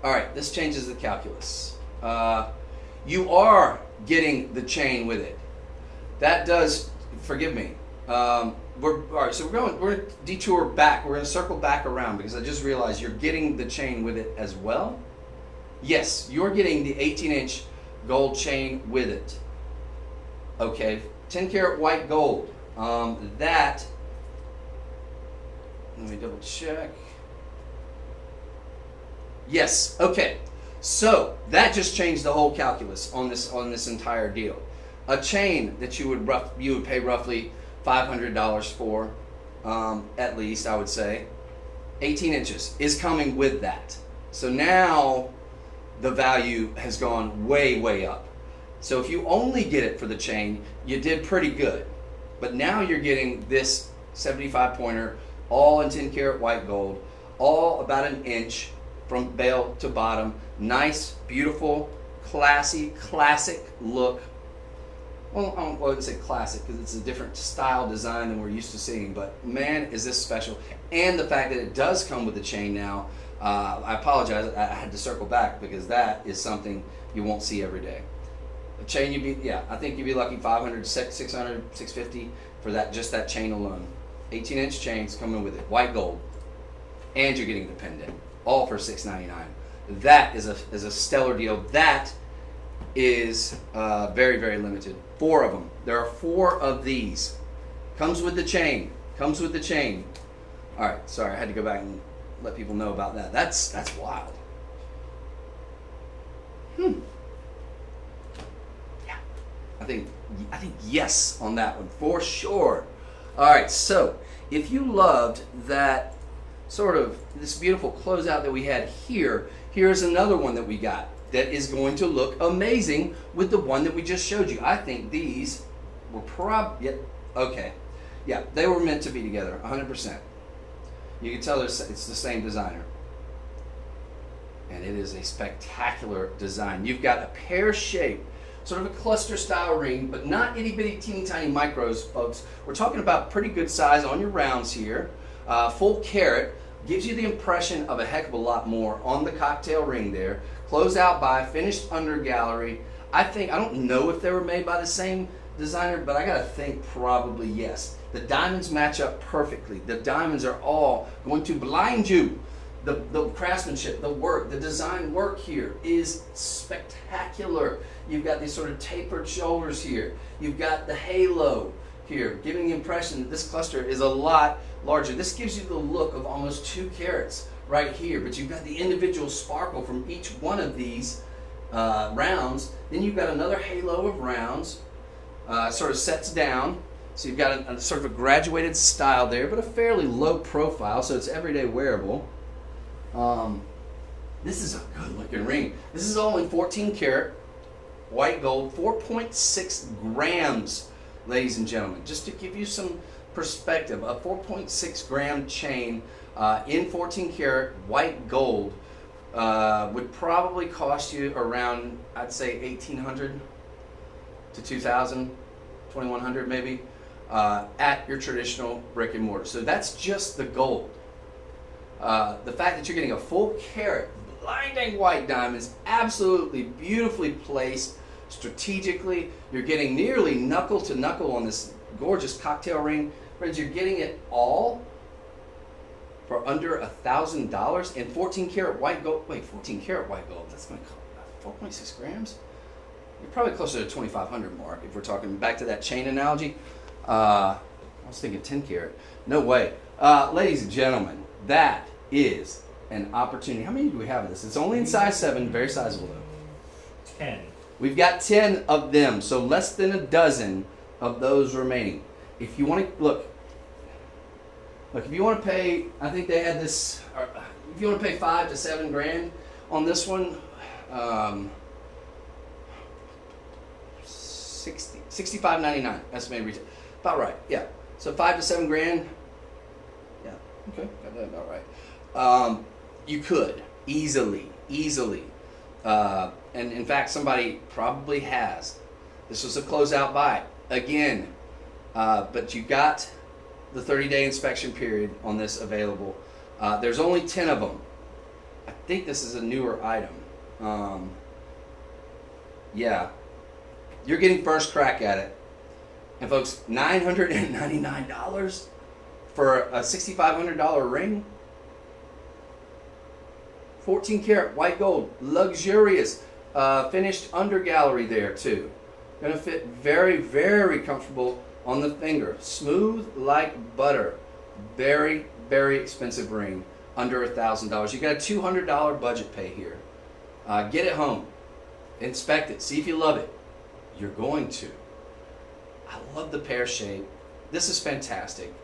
All right, this changes the calculus. You are getting the chain with it. That does, forgive me. All right, so we're going to detour back. We're going to circle back around because I just realized you're getting the chain with it as well. Yes, you're getting the 18-inch gold chain with it. Okay, 10 karat white gold. That, let me double check. Yes, okay. So that just changed the whole calculus on this entire deal. A chain that you would pay roughly $500 for, at least I would say, 18 inches is coming with that. So now the value has gone way up. So if you only get it for the chain, you did pretty good. But now you're getting this 75 pointer, all in 10 karat white gold, all about an inch from bell to bottom. Nice, beautiful, classy, classic look. Well, I wouldn't say classic because it's a different style design than we're used to seeing, but man, is this special. And the fact that it does come with a chain now, I apologize, I had to circle back because that is something you won't see every day. A chain, I think you'd be lucky 500, 600, 650 for that, just that chain alone. 18-inch chains coming with it, white gold, and you're getting the pendant, all for $699. That is a stellar deal. That is very limited. 4 of them. There are 4 of these. Comes with the chain. Comes with the chain. All right. Sorry, I had to go back and let people know about that. That's wild. Yeah. I think yes on that one for sure. All right. So if you loved that sort of this beautiful closeout that we had here, here's another one that we got that is going to look amazing with the one that we just showed you. I think these were they were meant to be together, 100%. You can tell it's the same designer. And it is a spectacular design. You've got a pear-shaped, sort of a cluster style ring, but not itty bitty teeny tiny micros, folks. We're talking about pretty good size on your rounds here. Full carat gives you the impression of a heck of a lot more on the cocktail ring there. Closed out by, finished under gallery. I don't know if they were made by the same designer, but I gotta think probably yes. The diamonds match up perfectly. The diamonds are all going to blind you. The craftsmanship, the work, the design work here is spectacular. You've got these sort of tapered shoulders here. You've got the halo here, giving the impression that this cluster is a lot larger. This gives you the look of almost 2 carats right here, but you've got the individual sparkle from each one of these rounds. Then you've got another halo of rounds, sort of sets down. So you've got a sort of a graduated style there, but a fairly low profile, so it's everyday wearable. This is a good looking ring. This is all in 14 karat white gold, 4.6 grams, ladies and gentlemen. Just to give you some perspective, a 4.6 gram chain in 14 karat white gold would probably cost you around, I'd say, $1,800 to $2,000, $2,100 maybe, at your traditional brick and mortar. So that's just the gold. The fact that you're getting a full carat, blinding white diamond is absolutely beautifully placed strategically. You're getting nearly knuckle to knuckle on this gorgeous cocktail ring. Friends, you're getting it all for under $1,000 and 14 karat white gold. Wait, 14 karat white gold, that's going to cost 4.6 grams? You're probably closer to 2,500 mark if we're talking back to that chain analogy. I was thinking 10 karat. No way. Ladies and gentlemen, that is an opportunity. How many do we have of this? It's only in size 7, very sizable though. 10. We've got 10 of them, so less than a dozen of those remaining. If you want to, look, if you want to pay, I think they had this, if you want to pay 5 to 7 grand on this one, 65.99 estimated retail. About right, yeah. So 5 to 7 grand. Yeah, okay, got that about right. You could easily. And in fact, somebody probably has. This was a closeout buy. Again, but you got the 30-day inspection period on this available. There's only 10 of them. I think this is a newer item. Yeah. You're getting first crack at it. And folks, $999 for a $6,500 ring? 14 karat white gold, luxurious, finished under gallery there too. Gonna fit very, very comfortable on the finger. Smooth like butter. Very, very expensive ring, under $1,000. You got a $200 budget pay here. Get it home, inspect it, see if you love it. You're going to. I love the pear shape. This is fantastic.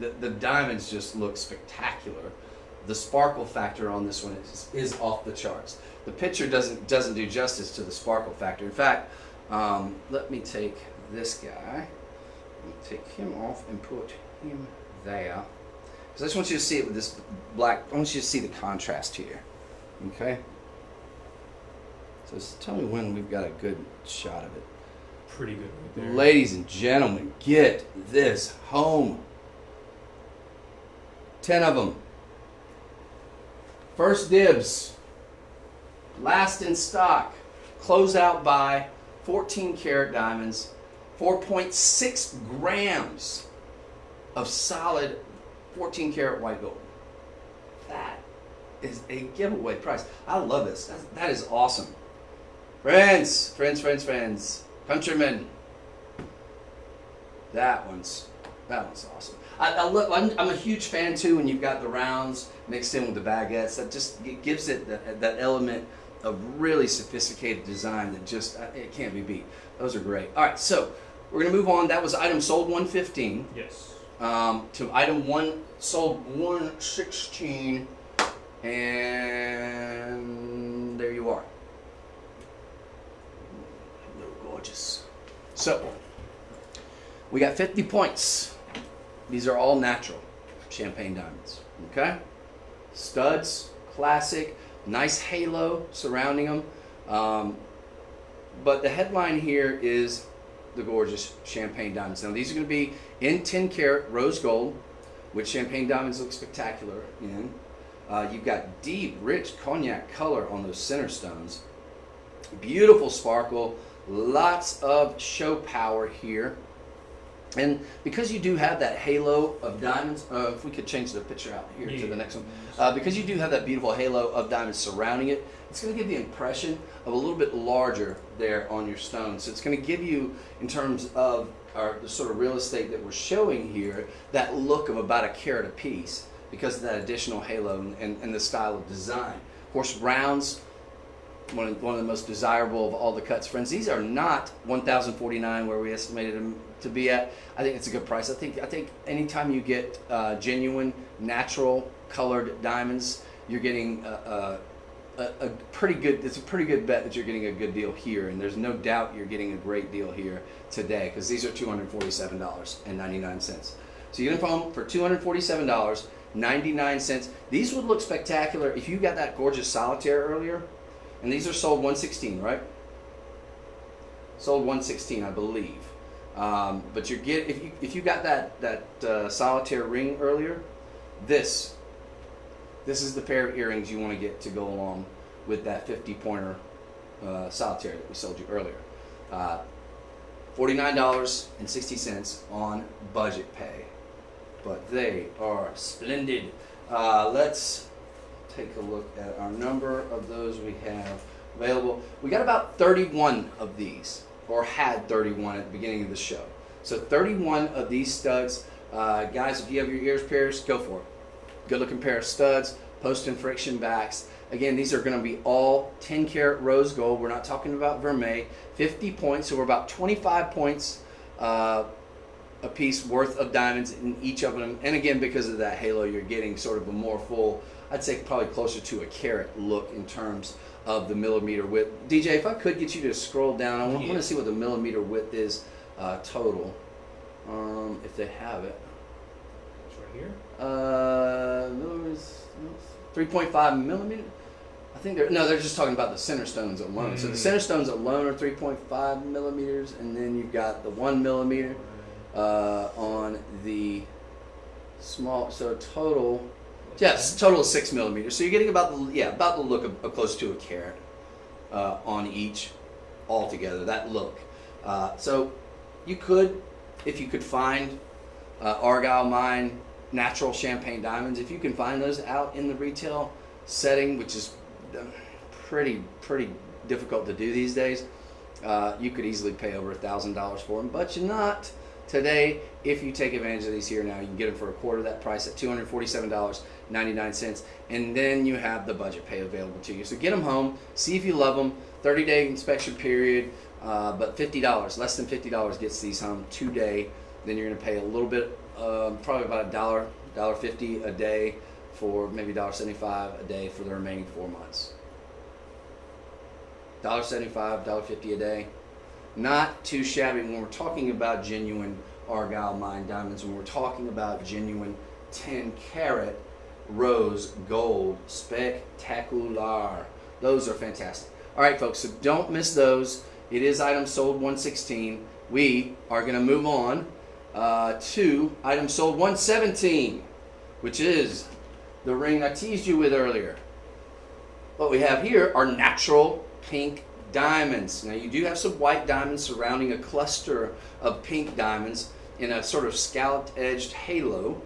The diamonds just look spectacular. The sparkle factor on this one is off the charts. The picture doesn't do justice to the sparkle factor. In fact, let me take this guy. Let me take him off and put him there. Because I just want you to see it with this black. I want you to see the contrast here. Okay? So tell me when we've got a good shot of it. Pretty good right there. Ladies and gentlemen, get this home. 10 of them. First dibs. Last in stock. Closeout buy. 14 karat diamonds. 4.6 grams of solid 14 karat white gold. That is a giveaway price. I love this. That is awesome. Friends. Countrymen. That one's awesome. I'm a huge fan too when you've got the rounds mixed in with the baguettes. That just it gives it that element of really sophisticated design that just it can't be beat. Those are great. All right, so we're gonna move on. That was item sold 115. Yes. to item one, sold 116, and there you are. They're gorgeous. So, we got 50 points. These are all natural champagne diamonds, okay? Studs, classic, nice halo surrounding them. But the headline here is the gorgeous champagne diamonds. Now these are going to be in 10 karat rose gold, which champagne diamonds look spectacular in. You've got deep, rich cognac color on those center stones. Beautiful sparkle, lots of show power here. And because you do have that halo of diamonds, if we could change the picture out here to the next one, because you do have that beautiful halo of diamonds surrounding it, it's going to give the impression of a little bit larger there on your stone. So it's going to give you, in terms of the sort of real estate that we're showing here, that look of about a carat a piece because of that additional halo and the style of design. Of course, rounds, one of the most desirable of all the cuts. Friends, these are not $1,049 where we estimated them to be at. I think it's a good price. I think anytime you get genuine, natural colored diamonds, you're getting a pretty good. It's a pretty good bet that you're getting a good deal here, and there's no doubt you're getting a great deal here today because these are $247.99. So you get them home for $247.99. These would look spectacular if you got that gorgeous solitaire earlier. And these are sold 116, right? Sold 116, I believe. But you get if you got that solitaire ring earlier, this is the pair of earrings you want to get to go along with that 50-pointer solitaire that we sold you earlier. $49.60 on budget pay, but they are splendid. Let's take a look at our number of those we have available. We got about 31 of these, or had 31 at the beginning of the show. So 31 of these studs. Guys, if you have your ears pierced, go for it. Good looking pair of studs, post and friction backs. Again, these are going to be all 10 karat rose gold. We're not talking about vermeil. 50 points, so we're about 25 points a piece worth of diamonds in each of them. And again, because of that halo, you're getting sort of a more full, I'd say probably closer to a carat look in terms of the millimeter width. DJ, if I could get you to scroll down, I want to see what the millimeter width is total, if they have it. It's right here. 3.5 millimeter. I think they're just talking about the center stones alone. So the center stones alone are 3.5 millimeters, and then you've got the 1 millimeter on the small. So total. Yes, total of 6 millimeters. So you're getting about the look of close to a carat on each altogether. That look. So you could, if you could find Argyle Mine natural champagne diamonds, if you can find those out in the retail setting, which is pretty difficult to do these days, you could easily pay over $1,000 for them. But you're not today. If you take advantage of these here now, you can get them for a quarter of that price at $247.99, and then you have the budget pay available to you. So get them home, see if you love them. 30-day inspection period, but $50, less than $50 gets these home today. Then you're going to pay a little bit, probably about $1.50 a day for maybe $1.75 a day for the remaining 4 months. $1.75, $1.50 a day. Not too shabby when we're talking about genuine Argyle Mine diamonds, when we're talking about genuine 10 karat rose gold. Spectacular. Those are fantastic. All right, folks, so don't miss those. It is item sold 116. We are going to move on to item sold 117, which is the ring I teased you with earlier. What we have here are natural pink diamonds. Now you do have some white diamonds surrounding a cluster of pink diamonds in a sort of scalloped edged halo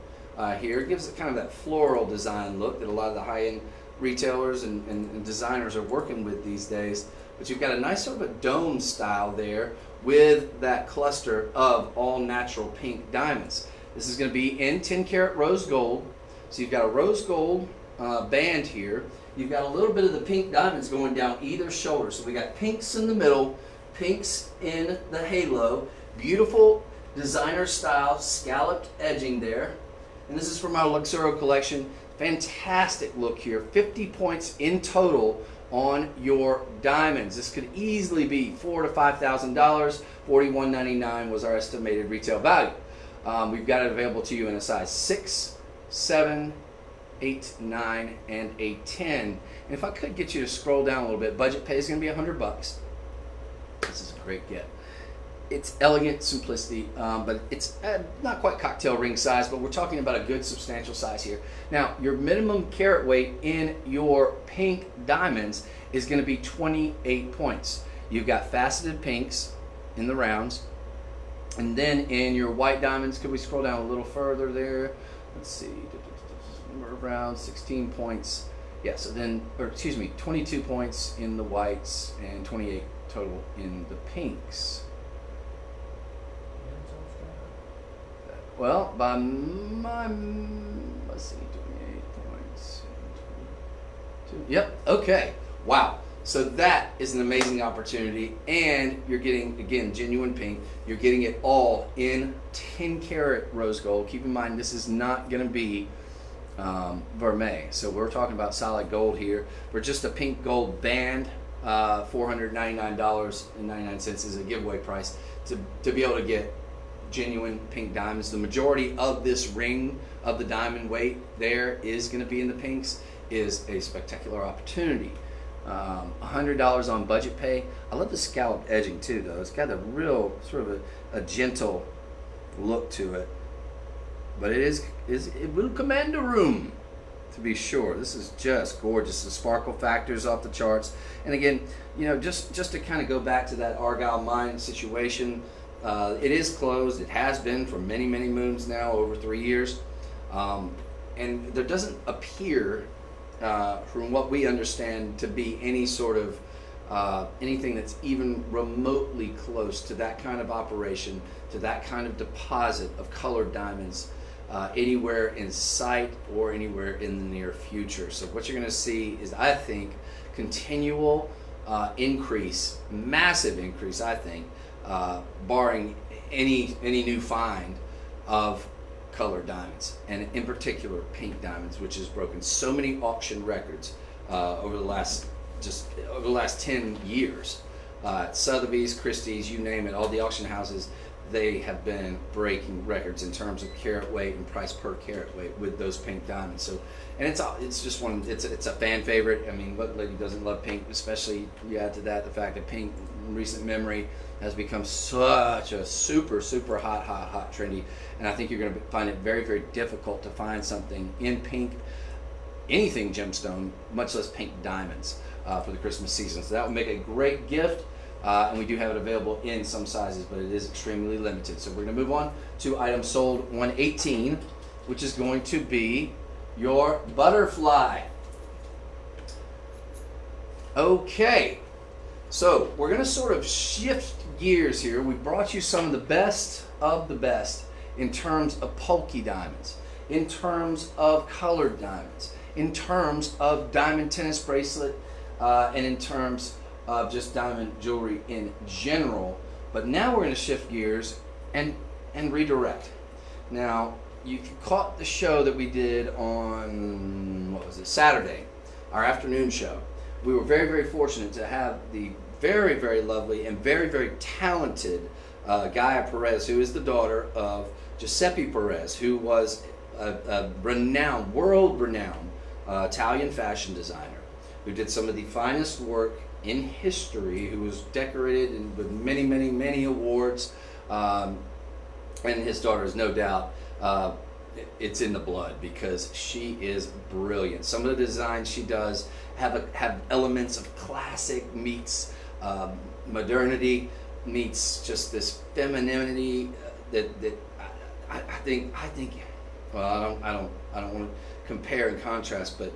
here. It gives it kind of that floral design look that a lot of the high-end retailers and designers are working with these days. But you've got a nice sort of a dome style there with that cluster of all natural pink diamonds. This is going to be in 10 karat rose gold. So you've got a rose gold band here. You've got a little bit of the pink diamonds going down either shoulder. So we got pinks in the middle, pinks in the halo. Beautiful designer style scalloped edging there. And this is from our Luxuro collection. Fantastic look here. 50 points in total on your diamonds. This could easily be $4,000 to $5,000. $41.99 was our estimated retail value. We've got it available to you in a size 6, 7, 8, 9, and a 10. And if I could get you to scroll down a little bit, budget pay is going to be $100. This is a great get. It's elegant simplicity, but it's not quite cocktail ring size, but we're talking about a good substantial size here. Now, your minimum carat weight in your pink diamonds is going to be 28 points. You've got faceted pinks in the rounds, and then in your white diamonds, could we scroll down a little further there? Let's see, number of rounds, 16 points. Yeah, so then, or excuse me, 22 points in the whites and 28 total in the pinks. Well, by my, let's see, 28 points. 22. Yep, okay. Wow. So that is an amazing opportunity, and you're getting, again, genuine pink. You're getting it all in 10 karat rose gold. Keep in mind, this is not going to be vermeil. So we're talking about solid gold here. For just a pink gold band, $499.99 is a giveaway price to be able to get genuine pink diamonds. The majority of this ring of the diamond weight there is going to be in the pinks. Is a spectacular opportunity. $100 on budget pay. I love the scalloped edging too, though. It's got a real sort of a gentle look to it, but it will command a room, to be sure. This is just gorgeous. The sparkle factor's off the charts. And again, you know, just to kind of go back to that Argyle mine situation. It is closed. It has been for many, many moons now, over 3 years. And there doesn't appear, from what we understand, to be any sort of anything that's even remotely close to that kind of operation, to that kind of deposit of colored diamonds anywhere in sight or anywhere in the near future. So what you're going to see is, I think, continual increase, massive increase, I think, barring any new find of colored diamonds, and in particular pink diamonds, which has broken so many auction records over the last 10 years. Sotheby's, Christie's, you name it, all the auction houses, they have been breaking records in terms of carat weight and price per carat weight with those pink diamonds. So, and it's just one. It's a fan favorite. I mean, what lady doesn't love pink? Especially, you add to that the fact that pink, in recent memory, has become such a super hot trendy. And I think you're going to find it very, very difficult to find something in pink, anything gemstone, much less pink diamonds for the Christmas season. So that would make a great gift. And we do have it available in some sizes, but it is extremely limited. So we're going to move on to item sold 118, which is going to be your butterfly. Okay, so we're going to sort of shift gears here. We brought you some of the best in terms of Polki diamonds, in terms of colored diamonds, in terms of diamond tennis bracelet, and in terms of just diamond jewelry in general. But now we're going to shift gears and redirect. Now, you caught the show that we did on, what was it, Saturday, our afternoon show. We were very, very fortunate to have the very, very lovely and very, very talented Gaia Perez, who is the daughter of Giuseppe Perez, who was a renowned, world-renowned Italian fashion designer, who did some of the finest work in history, who was decorated with many, many, many awards, and his daughter is no doubt, it's in the blood, because she is brilliant. Some of the designs she does have elements of classic meets modernity, meets just this femininity that I think. Well, I don't want to compare and contrast, but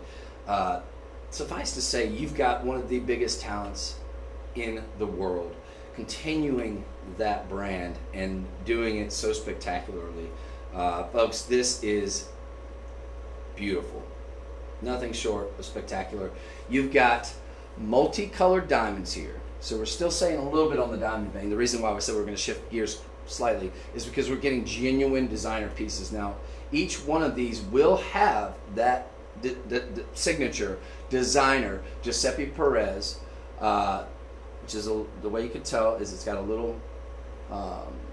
suffice to say, you've got one of the biggest talents in the world, continuing that brand and doing it so spectacularly. Folks, this is beautiful. Nothing short of spectacular. You've got multicolored diamonds here. So we're still saying a little bit on the diamond vein. The reason why we said we're going to shift gears slightly is because we're getting genuine designer pieces. Now, each one of these will have that the signature designer Giuseppe Perez, which is the way you could tell is it's got a little,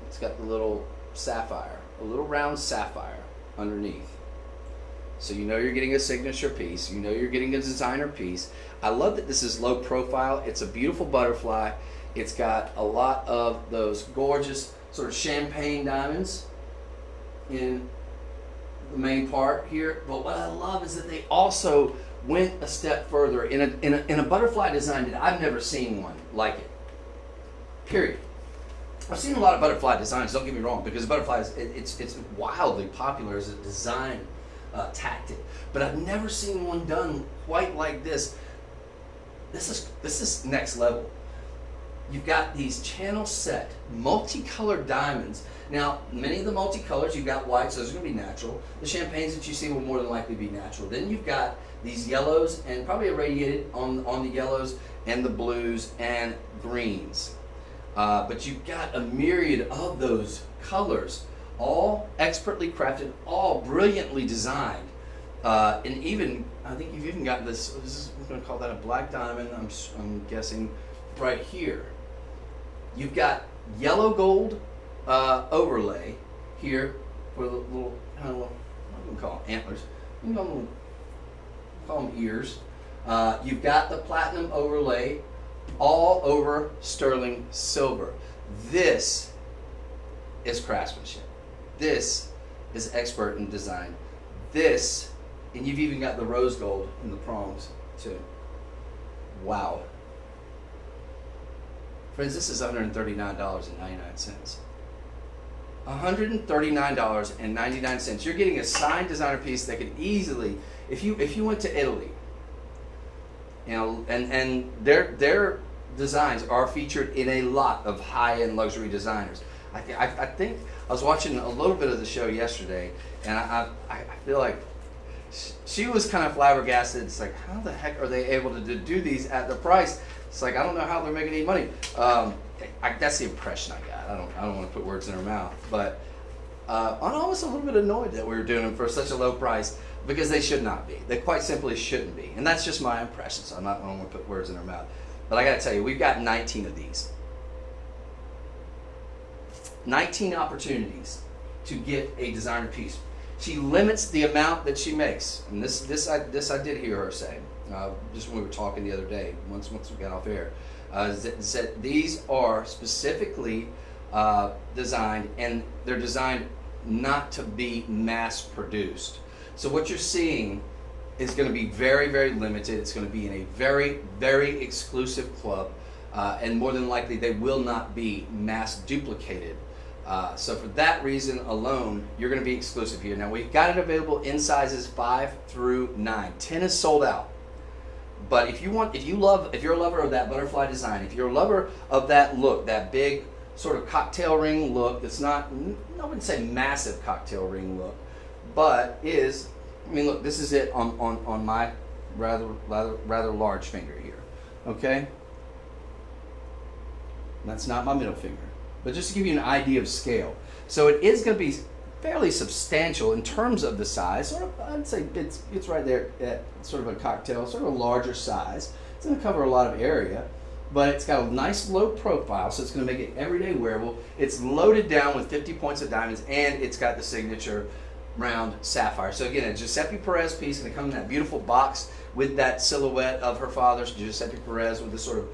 it's got the little sapphire, a little round sapphire underneath. So you know you're getting a signature piece. You know you're getting a designer piece. I love that this is low profile. It's a beautiful butterfly. It's got a lot of those gorgeous sort of champagne diamonds in the main part here. But what I love is that they also went a step further in a butterfly design that I've never seen one like it. Period. I've seen a lot of butterfly designs. Don't get me wrong, because butterflies it's wildly popular as a design tactic, but I've never seen one done quite like this. This is next level. You've got these channel set multicolored diamonds. Now, many of the multicolors, you've got whites, those are going to be natural. The champagnes that you see will more than likely be natural. Then you've got these yellows, and probably irradiated on the yellows and the blues and greens. But you've got a myriad of those colors, all expertly crafted, all brilliantly designed. And even, I think you've even got this is, I'm going to call that a black diamond, I'm guessing, right here. You've got yellow gold overlay here for the little, kind of, what do you call them, antlers? You can call them ears. You've got the platinum overlay all over sterling silver. This is craftsmanship. This is expert in design. This, and you've even got the rose gold in the prongs too. Wow. Friends, this is $139.99. $139.99. You're getting a signed designer piece that could easily, if you went to Italy, you know, and their designs are featured in a lot of high-end luxury designers. I think I was watching a little bit of the show yesterday, and I feel like she was kind of flabbergasted. It's like, how the heck are they able to do these at the price? It's like, I don't know how they're making any money. That's the impression I got. I don't want to put words in her mouth, but I'm almost a little bit annoyed that we were doing them for such a low price, because they should not be. They quite simply shouldn't be, and that's just my impression. So I don't want to put words in her mouth, but I got to tell you, we've got 19 of these. 19 opportunities to get a designer piece. She limits the amount that she makes, and this I did hear her say just when we were talking the other day. Once we got off air, that these are specifically designed, and they're designed not to be mass produced. So what you're seeing is going to be very, very limited. It's going to be in a very, very exclusive club, and more than likely they will not be mass duplicated. So for that reason alone, you're going to be exclusive here. Now, we've got it available in sizes 5 through 9. 10 is sold out. But if you're a lover of that butterfly design, if you're a lover of that look, that big sort of cocktail ring look, that's not, I wouldn't say massive cocktail ring look, but is, I mean, look, this is it on my rather large finger here, okay? That's not my middle finger. But just to give you an idea of scale. So it is going to be fairly substantial in terms of the size. Sort of, I'd say it's right there at sort of a cocktail, sort of a larger size. It's going to cover a lot of area, but it's got a nice low profile, so it's going to make it everyday wearable. It's loaded down with 50 points of diamonds, and it's got the signature round sapphire. So again, a Giuseppe Perez piece going to come in that beautiful box with that silhouette of her father, Giuseppe Perez, with this sort of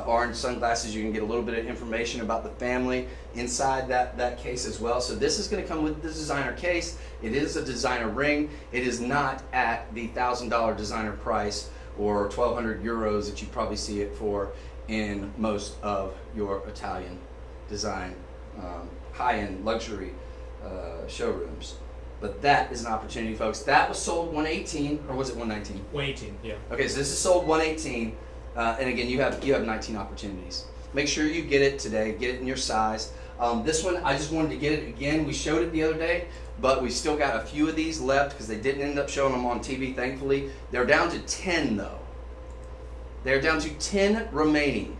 orange sunglasses. You can get a little bit of information about the family inside that case as well. So this is going to come with the designer case. It is a designer ring. It is not at the $1,000 designer price or 1,200 euros that you probably see it for in most of your Italian design high-end luxury showrooms. But that is an opportunity, folks. That was sold 118, or was it 119? 118, yeah. Okay, so this is sold 118, and again, you have 19 opportunities. Make sure you get it today. Get it in your size. This one, I just wanted to get it again. We showed it the other day, but we still got a few of these left because they didn't end up showing them on TV, thankfully. They're down to 10, though. They're down to 10 remaining.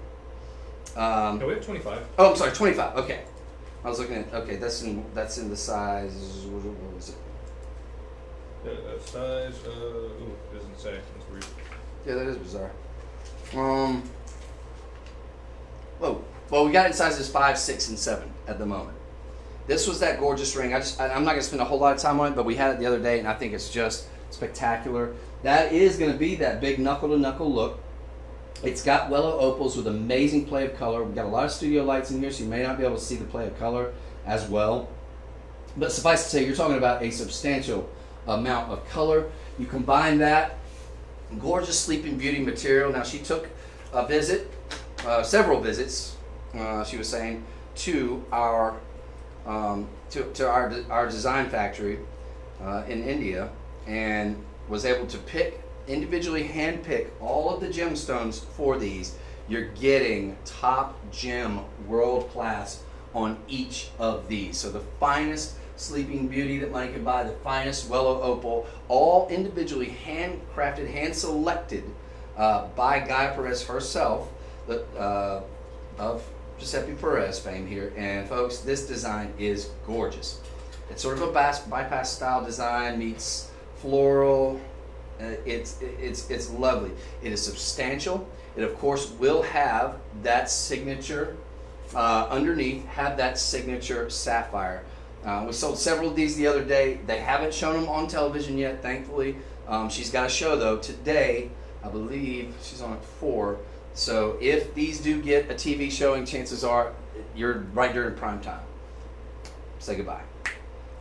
No, we have 25. Oh, I'm sorry, 25. Okay. I was looking at, okay, that's in the size, what was it? Size, ooh, it doesn't say. That's weird. Yeah, that is bizarre. Whoa. Well, we got it in sizes 5, 6, and 7 at the moment. This was that gorgeous ring. I'm not going to spend a whole lot of time on it, but we had it the other day, and I think it's just spectacular. That is going to be that big knuckle-to-knuckle look. It's got willow opals with amazing play of color. We've got a lot of studio lights in here, so you may not be able to see the play of color as well. But suffice to say, you're talking about a substantial amount of color. You combine that, gorgeous Sleeping Beauty material. Now, she took a visit, several visits, she was saying, to our our design factory in India, and was able to individually hand pick all of the gemstones for these. You're getting top gem, world class on each of these. So the finest Sleeping Beauty that money can buy, the finest willow opal, all individually handcrafted, hand selected by Gaia Perez herself, of Giuseppe Perez fame here. And folks, this design is gorgeous. It's sort of a bypass style design meets floral. It's lovely. It is substantial. It of course will have that signature underneath. Have that signature sapphire. We sold several of these the other day. They haven't shown them on television yet, thankfully. She's got a show though today. I believe she's on at 4. So if these do get a TV showing, chances are you're right during prime time. Say goodbye.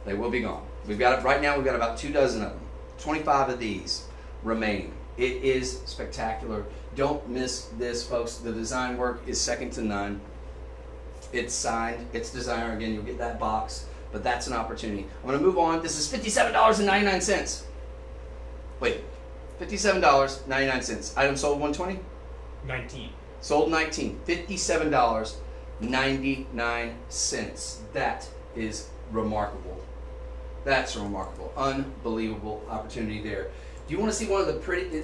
They will be gone. We've got right now. We've got about 24 of them. 25 of these remaining. It is spectacular. Don't miss this, folks. The design work is second to none. It's signed. It's designer. Again, you'll get that box, but that's an opportunity. I'm going to move on. This is $57.99. Wait, $57.99. Item sold 120. 19. Sold 19. $57.99. That is remarkable. That's a remarkable, unbelievable opportunity there. Do you want to see one of the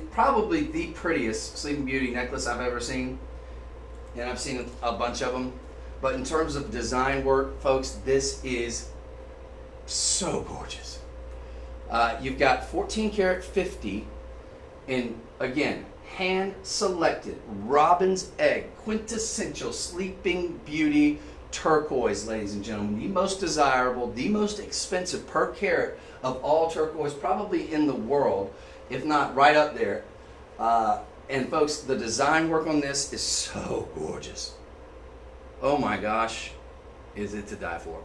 probably the prettiest Sleeping Beauty necklace I've ever seen? And I've seen a bunch of them. But in terms of design work, folks, this is so gorgeous. You've got 14 karat 50, and again, hand selected robin's egg, quintessential Sleeping Beauty turquoise, ladies and gentlemen. The most desirable, the most expensive per carat of all turquoise probably in the world, if not right up there. And folks, the design work on this is so gorgeous. Oh my gosh, is it to die for.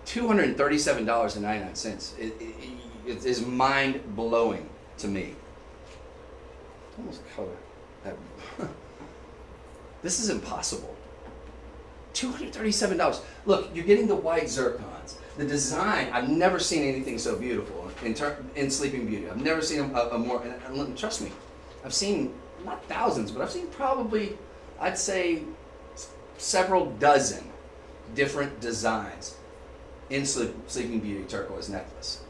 $237.99. It is mind-blowing to me. Almost color that. This is impossible. $237. Look, you're getting the white zircons. The design, I've never seen anything so beautiful in Sleeping Beauty. I've never seen a more, and trust me, I've seen not thousands, but I've seen probably, I'd say, several dozen different designs in Sleeping Beauty turquoise necklace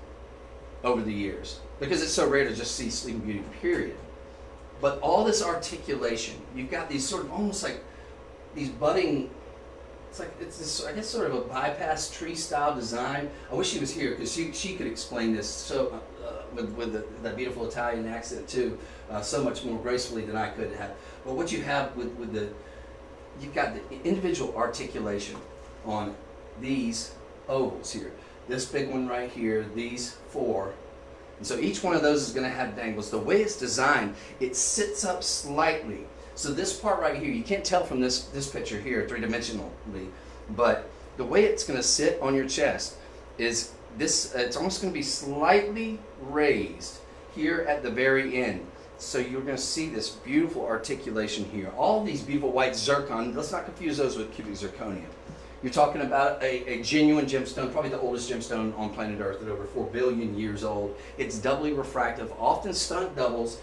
over the years, because it's so rare to just see Sleeping Beauty, period. But all this articulation, you've got these sort of almost like these budding, it's this, I guess, sort of a bypass tree style design. I wish she was here because she could explain this so with that beautiful Italian accent too, so much more gracefully than I could have. But what you have with you've got the individual articulation on these ovals here. This big one right here, these 4. And so each one of those is going to have dangles. The way it's designed, it sits up slightly. So this part right here, you can't tell from this picture here three-dimensionally, but the way it's going to sit on your chest is this. It's almost going to be slightly raised here at the very end. So you're going to see this beautiful articulation here. All these beautiful white zircon, let's not confuse those with cubic zirconia. You're talking about a genuine gemstone, probably the oldest gemstone on planet Earth at over 4 billion years old. It's doubly refractive, often stunt doubles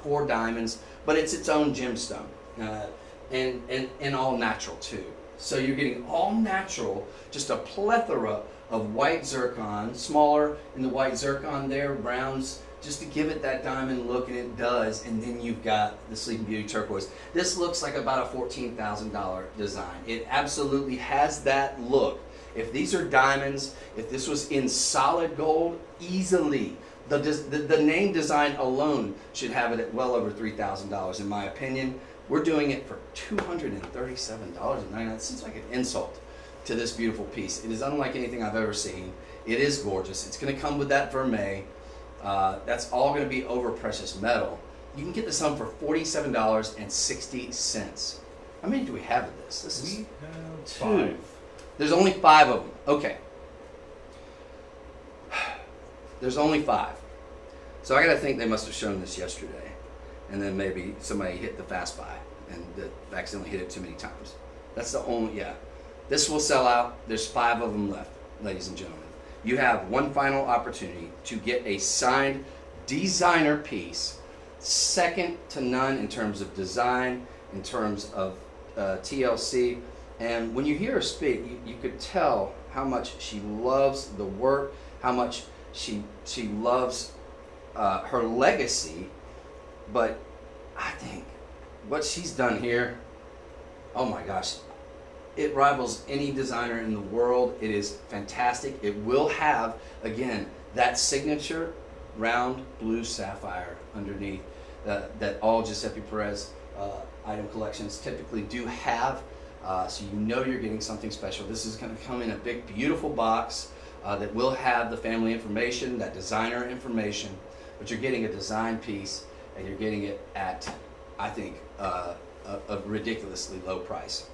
for diamonds, but it's its own gemstone, and all natural too. So you're getting all natural, just a plethora of white zircon, smaller in the white zircon there, browns, just to give it that diamond look, and it does. And then you've got the Sleeping Beauty turquoise. This looks like about a $14,000 design. It absolutely has that look. If these are diamonds, if this was in solid gold, easily. The name design alone should have it at well over $3,000 in my opinion. We're doing it for $237.99. It seems like an insult to this beautiful piece. It is unlike anything I've ever seen. It is gorgeous. It's going to come with that vermeil. That's all going to be over precious metal. You can get this home for $47.60. How many do we have of this? This is We have 2. 5. There's only 5 of them. Okay. There's only 5. So I got to think they must have shown this yesterday. And then maybe somebody hit the fast buy and accidentally hit it too many times. That's the only, yeah. This will sell out. There's 5 of them left, ladies and gentlemen. You have one final opportunity to get a signed designer piece, second to none in terms of design, in terms of TLC. And when you hear her speak, you could tell how much she loves the work, how much she loves her legacy. But I think what she's done here, oh my gosh, it rivals any designer in the world. It is fantastic. It will have, again, that signature round blue sapphire underneath that all Giuseppe Perez item collections typically do have. So you know you're getting something special. This is going to come in a big, beautiful box that will have the family information, that designer information, but you're getting a design piece and you're getting it at, I think, a ridiculously low price.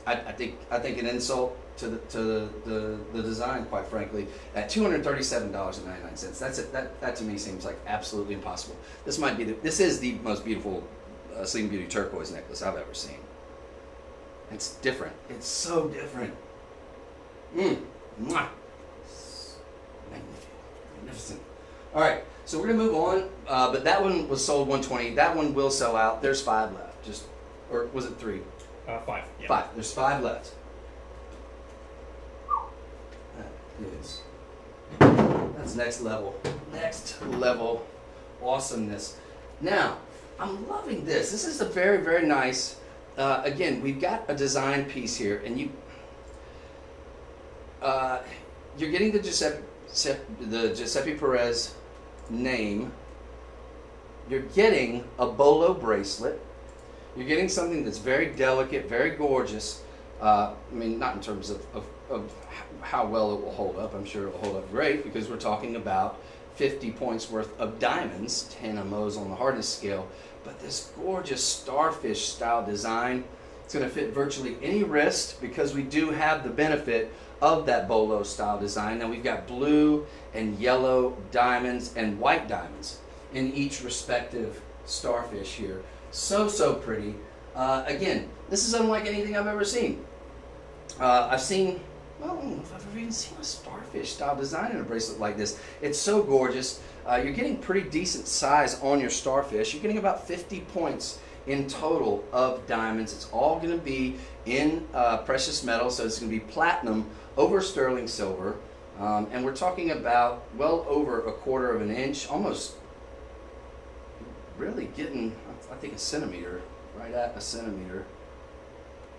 I think an insult to the design, quite frankly, at $237.99. That's it. That to me seems like absolutely impossible. This is the most beautiful Sleeping Beauty turquoise necklace I've ever seen. It's different. It's so different. Mwah. Magnificent. All right, so we're gonna move on. But that one was sold $120. That one will sell out. There's 5 left. Or was it 3? 5. Yeah. 5. There's 5 left. That's next level. Next level awesomeness. Now, I'm loving this. This is a very, very nice. Again, we've got a design piece here, and you're getting the Giuseppe Perez name. You're getting a bolo bracelet. You're getting something that's very delicate, very gorgeous. I mean, not in terms of how well it will hold up. I'm sure it will hold up great because we're talking about 50 points worth of diamonds, 10 Mo's on the hardness scale. But this gorgeous starfish style design, it's going to fit virtually any wrist because we do have the benefit of that bolo style design. Now we've got blue and yellow diamonds and white diamonds in each respective starfish here. So pretty. Again, this is unlike anything I've ever seen. I've seen, well, I don't know if I've ever even seen a starfish style design in a bracelet like this. It's so gorgeous. You're getting pretty decent size on your starfish. You're getting about 50 points in total of diamonds. It's all going to be in precious metal, so it's going to be platinum over sterling silver. And we're talking about well over 1/4 of an inch, almost really getting, I think, a centimeter, right at a centimeter.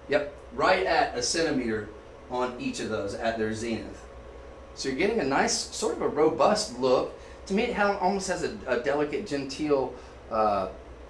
Yep, right at a centimeter on each of those at their zenith. So you're getting a nice, sort of a robust look. To me, it almost has a delicate, genteel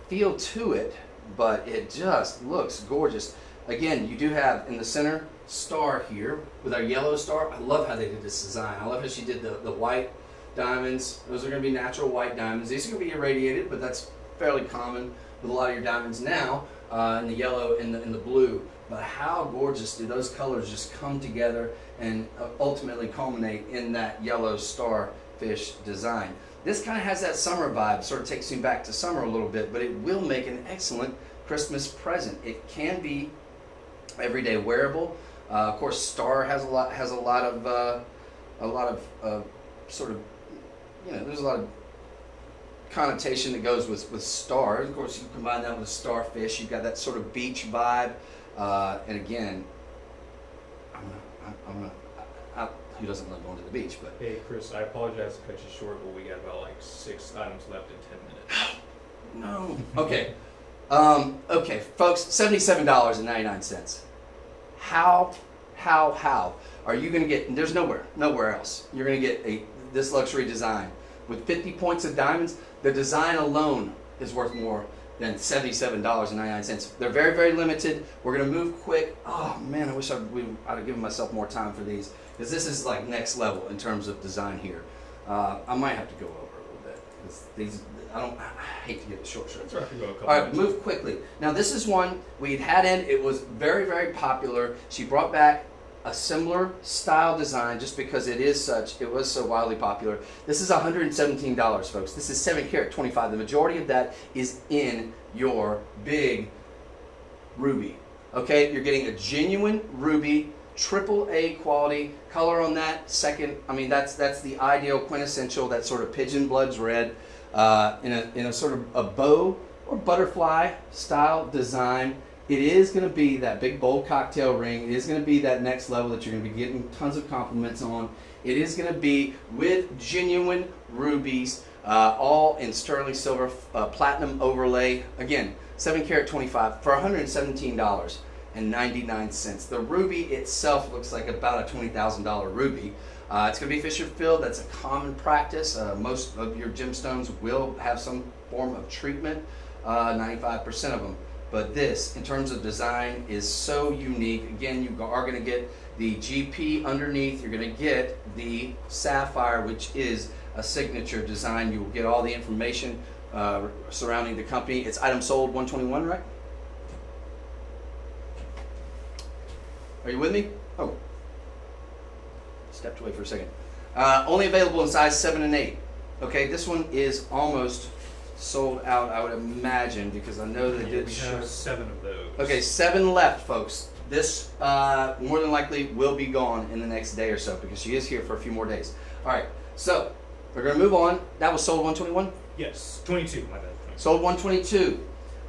feel to it, but it just looks gorgeous. Again, you do have in the center star here with our yellow star. I love how they did this design. I love how she did the white diamonds. Those are going to be natural white diamonds. These are going to be irradiated, but that's fairly common with a lot of your diamonds now, in the yellow and the blue. But how gorgeous do those colors just come together and ultimately culminate in that yellow starfish design. This kind of has that summer vibe, sort of takes me back to summer a little bit, but it will make an excellent Christmas present. It can be everyday wearable. Of course, star has a lot of sort of, you know, there's a lot of connotation that goes with stars. Of course, you combine that with starfish, you've got that sort of beach vibe. And again, who doesn't love going to the beach? But Hey, Chris, I apologize to cut you short, but we got about like 6 items left in 10 minutes. no. Okay. Okay, folks, $77.99. How how are you going to get, there's nowhere else. You're going to get this luxury design. With 50 points of diamonds, the design alone is worth more than $77.99. They're very, very limited. We're going to move quick. Oh man, I wish I'd have given myself more time for these, because this is like next level in terms of design here. I might have to go over a little bit, because these, I hate to get the short shirts. That's right, we go a couple All right, minutes. move quickly. Now this is one we'd had in. It was very, very popular. She brought back a similar style design just because it was so wildly popular. This is $117, folks. This is 7 karat 25. The majority of that is in your big ruby. Okay, you're getting a genuine ruby, AAA quality color on that. Second, I mean that's the ideal quintessential, that sort of pigeon bloods red, in a sort of a bow or butterfly style design. It is going to be that big bold cocktail ring. It is going to be that next level that you're going to be getting tons of compliments on. It is going to be with genuine rubies, all in sterling silver, platinum overlay. Again, 7 karat 25 for $117.99. The ruby itself looks like about a $20,000 ruby. It's going to be Fisher filled. That's a common practice. Most of your gemstones will have some form of treatment, 95% of them. But this, in terms of design, is so unique. Again, you are going to get the GP underneath. You're going to get the sapphire, which is a signature design. You will get all the information surrounding the company. It's item sold 121, right? Are you with me? Oh, stepped away for a second. Only available in size 7 and 8. Okay, this one is almost sold out, I would imagine, because I know they did. We have 7 of those. Okay, 7 left, folks. This more than likely will be gone in the next day or so, because she is here for a few more days. All right, so we're going to move on. That was sold 121? Yes, 22, my bad. 22. Sold 122.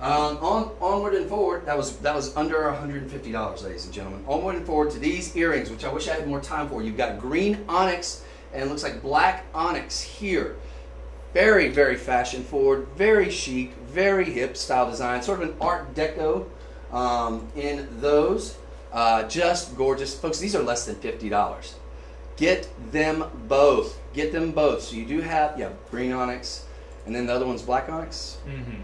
Onward and forward, that was under $150, ladies and gentlemen. Onward and forward to these earrings, which I wish I had more time for. You've got green onyx, and it looks like black onyx here. Very, very fashion forward, very chic, very hip style design, sort of an Art Deco in those. Just gorgeous. Folks, these are less than $50. Get them both. Get them both. So you do have, green onyx, and then the other one's black onyx. Mm-hmm.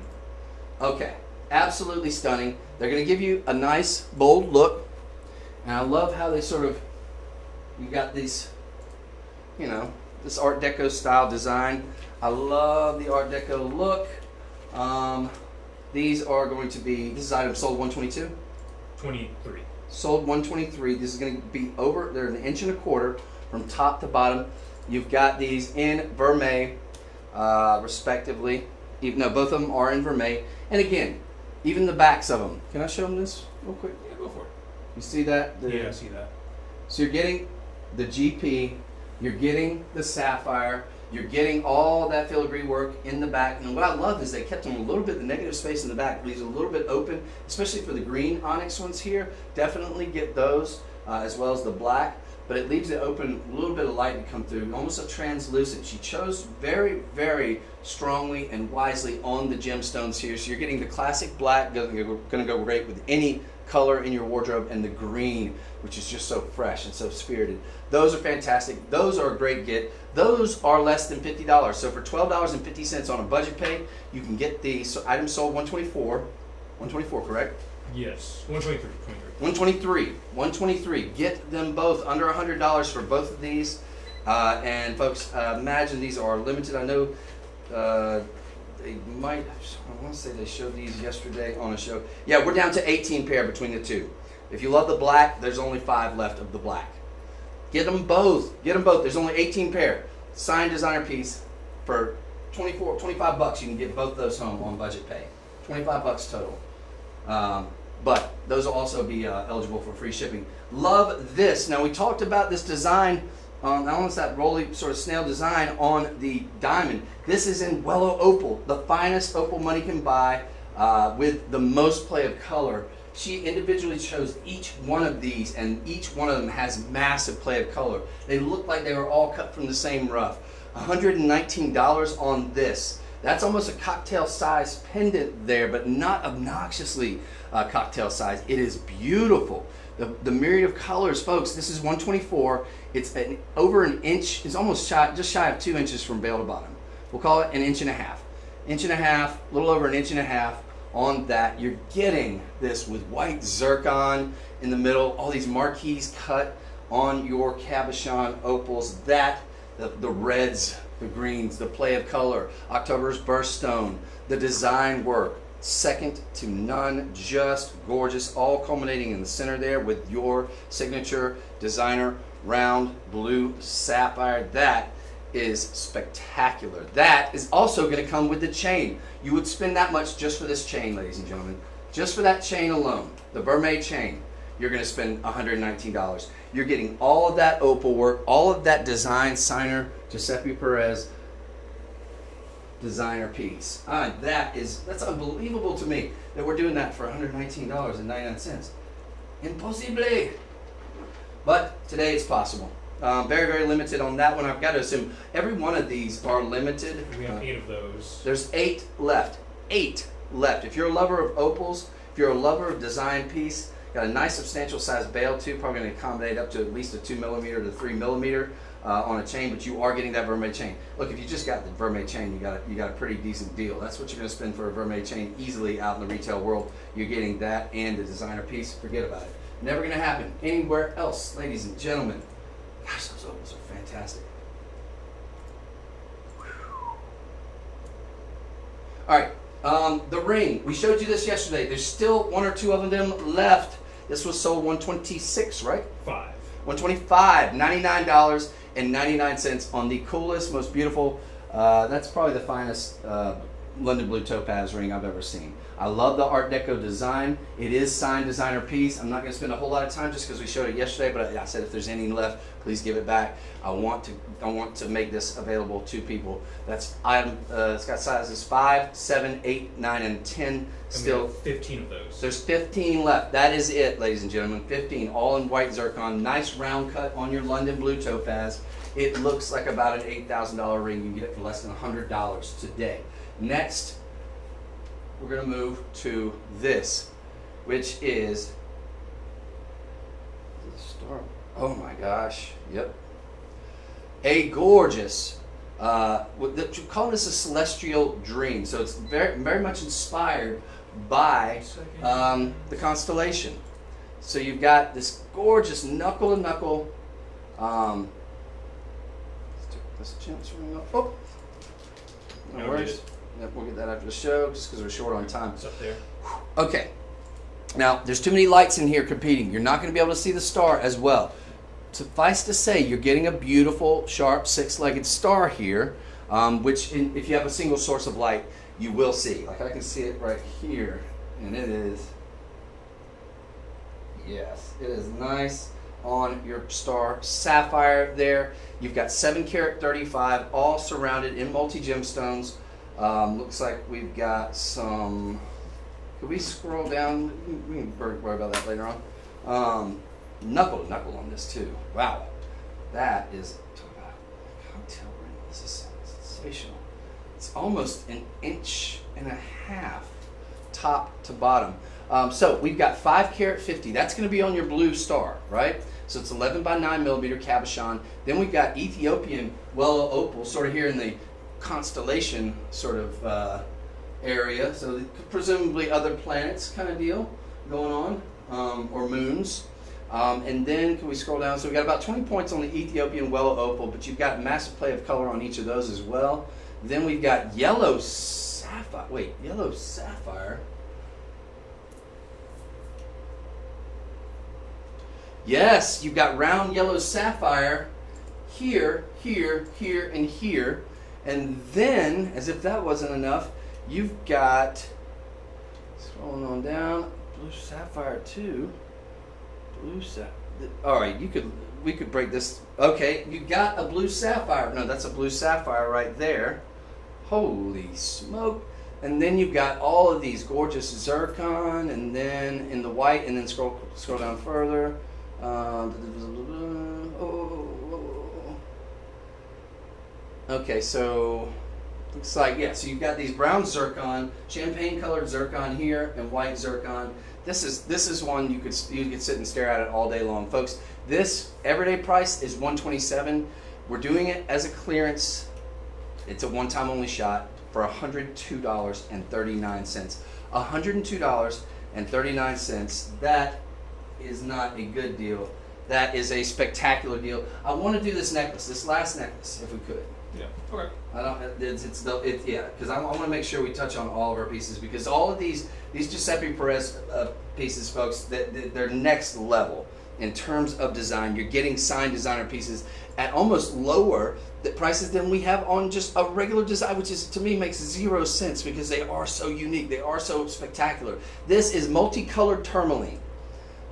Okay, absolutely stunning. They're going to give you a nice, bold look. And I love how they sort of, you got these, this Art Deco style design. I love the Art Deco look. These are going to be, this is item sold 122? 23. Sold 123. This is going to be over, they're 1.25 inches from top to bottom. You've got these in vermeil, respectively. No, both of them are in vermeil. And again, even the backs of them. Can I show them this real quick? Yeah, go for it. You see that? Yeah, I see that. So you're getting the GP, you're getting the sapphire, you're getting all that filigree work in the back. And what I love is they kept them a little bit, the negative space in the back leaves a little bit open, especially for the green onyx ones here. Definitely get those as well as the black, but it leaves it open, a little bit of light to come through, almost a translucent. She chose very, very strongly and wisely on the gemstones here. So you're getting the classic black, going to go great with any color in your wardrobe, and the green, which is just so fresh and so spirited. Those are fantastic. Those are a great get. Those are less than $50. So for $12.50 on a budget pay, you can get the item sold 124. 124, correct? Yes, 123. 123. Get them both under $100 for both of these. And folks, imagine these are limited. I know they might, I want to say they showed these yesterday on a show. Yeah, we're down to 18 pair between the two. If you love the black, there's only 5 left of the black. Get them both. Get them both. There's only 18 pair. Signed designer piece for $25. You can get both those home on budget pay. $25 total. But those will also be eligible for free shipping. Love this. Now we talked about this design, almost that rolly sort of snail design on the diamond. This is in Wellow Opal, the finest opal money can buy, with the most play of color. She individually chose each one of these, and each one of them has massive play of color. They look like they were all cut from the same rough. $119 on this. That's almost a cocktail size pendant there, but not obnoxiously cocktail size. It is beautiful. The myriad of colors, folks. This is 124. It's over an inch. It's almost just shy of 2 inches from bale to bottom. We'll call it an inch and a half. Inch and a half, a little over an inch and a half on that. You're getting this with white zircon in the middle. All these marquees cut on your cabochon opals. That, the reds, the greens, the play of color, October's birthstone, the design work, second to none, just gorgeous, all culminating in the center there with your signature designer round blue sapphire. That is spectacular. That is also going to come with the chain. You would spend that much just for this chain, ladies and gentlemen. Just for that chain alone, the Vermeil chain, you're going to spend $119. You're getting all of that opal work, all of that design signer Giuseppe Perez designer piece. That's unbelievable to me that we're doing that for $119.99. Impossible. But today it's possible. Very, very limited on that one. I've got to assume every one of these are limited. We have 8 of those. There's 8 left. 8 left. If you're a lover of opals, if you're a lover of design piece, got a nice substantial size bale too, probably going to accommodate up to at least a 2 millimeter to 3 millimeter on a chain, but you are getting that Vermeil chain. Look, if you just got the Vermeil chain, you got a pretty decent deal. That's what you're going to spend for a Vermeil chain easily out in the retail world. You're getting that and the designer piece. Forget about it. Never going to happen anywhere else, ladies and gentlemen. Gosh, those opals are fantastic. All right, the ring. We showed you this yesterday. There's still 1 or 2 of them left. This was sold $126, right? 5. $125, $99.99 on the coolest, most beautiful. That's probably the finest London Blue Topaz ring I've ever seen. I love the Art Deco design. It is signed designer piece. I'm not going to spend a whole lot of time just because we showed it yesterday, but I said if there's any left, please give it back. I want to make this available to people. That's item. It's got sizes 5, 7, 8, 9, and 10. Still 15 of those. There's 15 left. That is it, ladies and gentlemen. 15, all in white zircon. Nice round cut on your London Blue Topaz. It looks like about an $8,000 ring. You can get it for less than $100 today. Next, we're going to move to this, which is the star. Oh my gosh! Yep, a gorgeous. You call this a celestial dream. So it's very, very much inspired by the constellation. So you've got this gorgeous knuckle to knuckle. Let's chance ring up. Oh, no worries. Yep, we'll get that after the show, just because we're short on time. It's up there. Okay. Now, there's too many lights in here competing. You're not going to be able to see the star as well. Suffice to say, you're getting a beautiful, sharp, 6-legged star here, which if you have a single source of light, you will see. Like I can see it right here, and it is, yes, it is nice on your star sapphire there. You've got 7 karat 35, all surrounded in multi-gemstones. Looks like we've got some. Could we scroll down? We can worry about that later on. Knuckle to knuckle on this too. Wow, that is. Talk about a cocktail ring. This is sensational. It's almost an inch and a half, top to bottom. So we've got 5 karat 50. That's going to be on your blue star, right? So it's 11 by 9 millimeter cabochon. Then we've got Ethiopian Wellow Opal, sort of here in the constellation sort of area, so presumably other planets kind of deal going on, or moons. And then can we scroll down? So we got about 20 points on the Ethiopian Wellow Opal, but you've got massive play of color on each of those as well. Then we've got yellow sapphire. Wait, yellow sapphire. Yes, you've got round yellow sapphire here, here, here, and here. And then, as if that wasn't enough, you've got, scrolling on down, blue sapphire too. Blue sapphire. All right, we could break this. Okay, you got a blue sapphire. No, that's a blue sapphire right there. Holy smoke. And then you've got all of these gorgeous zircon, and then in the white, and then scroll down further. Okay, so looks like, yeah, so you've got these brown zircon, champagne colored zircon here, and white zircon. This is one you could sit and stare at it all day long, folks. This everyday price is $127. We're doing it as a clearance. It's a one-time only shot for $102.39. $102.39. That is not a good deal. That is a spectacular deal. I want to do this necklace, this last necklace, if we could. Yeah. Okay. I don't. Because I want to make sure we touch on all of our pieces, because all of these Giuseppe Perez pieces, folks, they're next level in terms of design. You're getting signed designer pieces at almost lower prices than we have on just a regular design, which is, to me, makes 0 sense because they are so unique. They are so spectacular. This is multicolored tourmaline.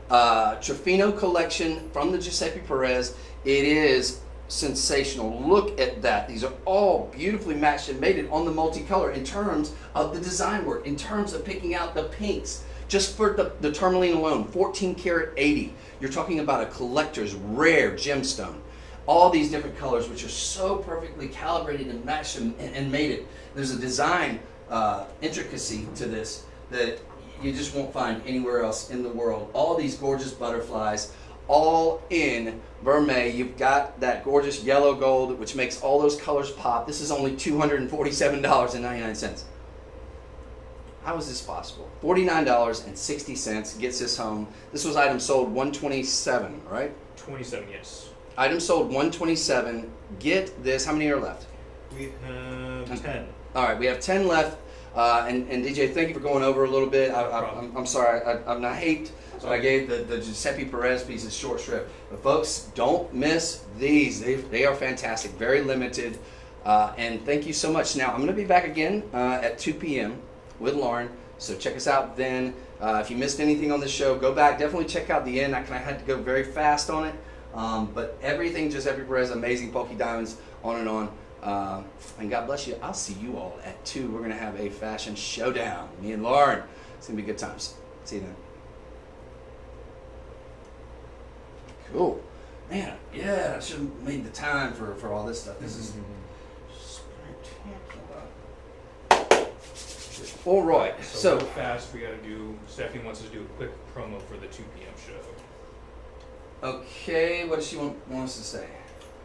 Trofino collection from the Giuseppe Perez. It is sensational. Look at that. These are all beautifully matched and mated on the multicolor in terms of the design work, in terms of picking out the pinks. Just for the tourmaline alone, 14 karat 80. You're talking about a collector's rare gemstone. All these different colors, which are so perfectly calibrated and matched and mated. There's a design intricacy to this that you just won't find anywhere else in the world. All these gorgeous butterflies, all in vermeil. You've got that gorgeous yellow gold, which makes all those colors pop. This is only $247.99. How is this possible? $49.60 gets this home. This was item sold 127, right? 27, yes. Item sold 127. Get this. How many are left? We have 10. All right, we have 10 left. And DJ, thank you for going over a little bit. I'm sorry. I hate that I gave the Giuseppe Perez pieces short shrift. But folks, don't miss these. They are fantastic. Very limited. And thank you so much. Now, I'm going to be back again at 2 p.m. with Lauren. So check us out then. If you missed anything on the show, go back. Definitely check out the end. I had to go very fast on it. But everything Giuseppe Perez, amazing Polki diamonds, on and on. And God bless you. I'll see you all at 2. We're going to have a fashion showdown. Me and Lauren. It's going to be good times. See you then. Cool. Man, yeah, I should have made the time for all this stuff. This is spectacular. All right. So real fast, we got to do, Stephanie wants us to do a quick promo for the 2 p.m. show. Okay, what does she want us to say?